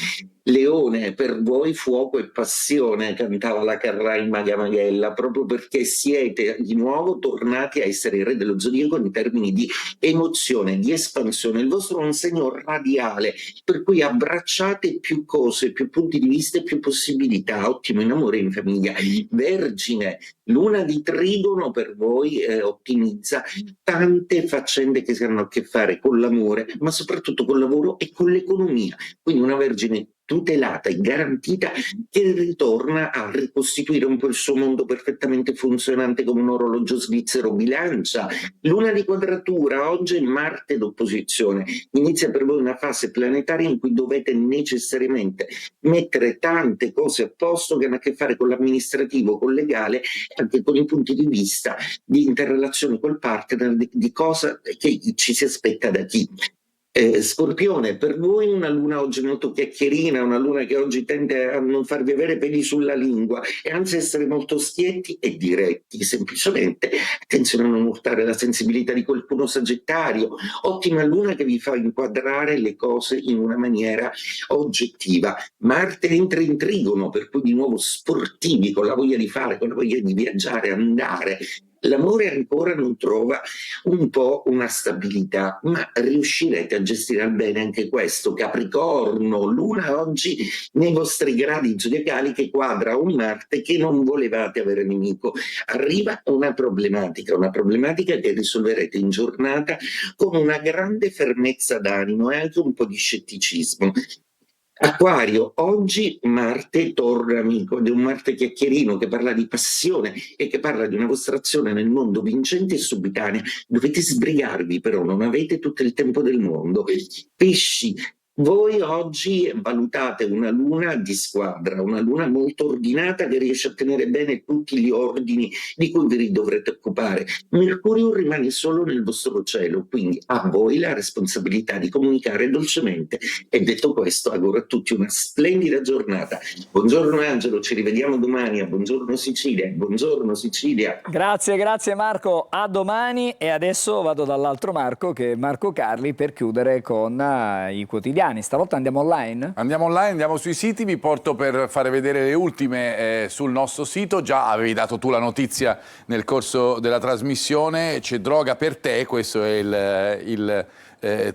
Leone, per voi fuoco e passione, cantava la Carrà in Maga Maghella, proprio perché siete di nuovo tornati a essere i re dello zodiaco in termini di emozione, di espansione. Il vostro è un segno radiale, per cui abbracciate più cose, più punti di vista e più possibilità. Ottimo in amore e in famiglia. Vergine, Luna di Trigono per voi ottimizza tante faccende che hanno a che fare con l'amore, ma soprattutto col lavoro e con l'economia. Quindi una Vergine tutelata e garantita che ritorna a ricostituire un po' il suo mondo perfettamente funzionante come un orologio svizzero. Bilancia, Luna di quadratura, oggi Marte d'opposizione. Inizia per voi una fase planetaria in cui dovete necessariamente mettere tante cose a posto che hanno a che fare con l'amministrativo, con il legale e anche con i punti di vista di interrelazione col partner, di cosa che ci si aspetta da chi. Scorpione, per voi una luna oggi molto chiacchierina, una luna che oggi tende a non farvi avere peli sulla lingua e anzi essere molto schietti e diretti, semplicemente attenzione a non urtare la sensibilità di qualcuno. Sagittario, ottima luna che vi fa inquadrare le cose in una maniera oggettiva. Marte entra in Trigono, per cui di nuovo sportivi, con la voglia di fare, con la voglia di viaggiare, andare. L'amore ancora non trova un po' una stabilità, ma riuscirete a gestire al bene anche questo. Capricorno, Luna oggi nei vostri gradi zodiacali che quadra un Marte che non volevate avere nemico. Arriva una problematica che risolverete in giornata con una grande fermezza d'animo e anche un po' di scetticismo. Acquario, oggi Marte torna amico ed è un Marte chiacchierino che parla di passione e che parla di una vostra azione nel mondo vincente e subitanea. Dovete sbrigarvi però, non avete tutto il tempo del mondo. Pesci, voi oggi valutate una luna di squadra, una luna molto ordinata che riesce a tenere bene tutti gli ordini di cui vi dovrete occupare. Mercurio rimane solo nel vostro cielo, quindi a voi la responsabilità di comunicare dolcemente. E detto questo, auguro a tutti una splendida giornata. Buongiorno Angelo, ci rivediamo domani. A Buongiorno Sicilia. Buongiorno Sicilia. Grazie Marco, a domani. E adesso vado dall'altro Marco, che è Marco Carli, per chiudere con i quotidiani. Stavolta andiamo online? Andiamo online, andiamo sui siti, vi porto per fare vedere le ultime sul nostro sito. Già avevi dato tu la notizia nel corso della trasmissione, c'è droga per te, questo è il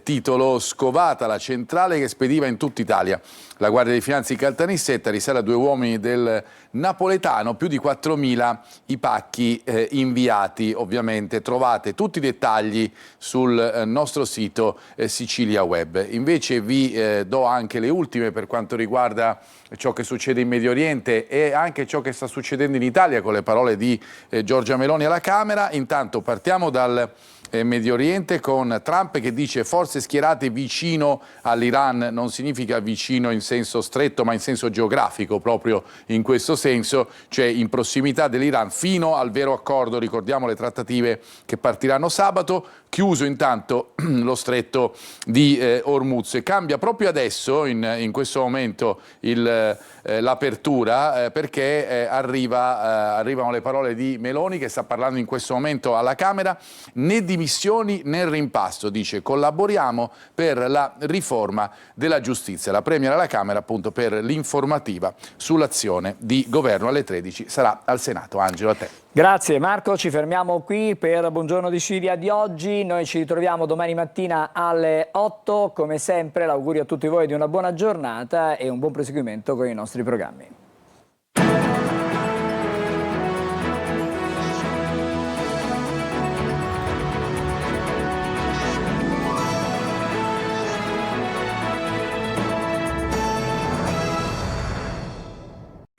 titolo scovata la centrale che spediva in tutta Italia. La Guardia di Finanza di Caltanissetta risale a 2 uomini del napoletano, più di 4.000 i pacchi inviati. Ovviamente trovate tutti i dettagli sul nostro sito Sicilia Web. Invece vi do anche le ultime per quanto riguarda ciò che succede in Medio Oriente e anche ciò che sta succedendo in Italia, con le parole di Giorgia Meloni alla Camera. Intanto partiamo dal Medio Oriente con Trump che dice forze schierate vicino all'Iran non significa vicino in senso stretto ma in senso geografico, proprio in questo senso, cioè in prossimità dell'Iran fino al vero accordo. Ricordiamo le trattative che partiranno sabato. Chiuso intanto lo stretto di Hormuz. E cambia proprio adesso, in questo momento, l'apertura perché arrivano le parole di Meloni, che sta parlando in questo momento alla Camera. Né dimissioni né rimpasto, dice, collaboriamo per la riforma della giustizia. La Premier alla Camera appunto per l'informativa sull'azione di governo alle 13 sarà al Senato. Angelo, a te. Grazie Marco, ci fermiamo qui per Buongiorno Sicilia di oggi. Noi ci ritroviamo domani mattina alle 8. Come sempre l'augurio a tutti voi di una buona giornata e un buon proseguimento con i nostri programmi.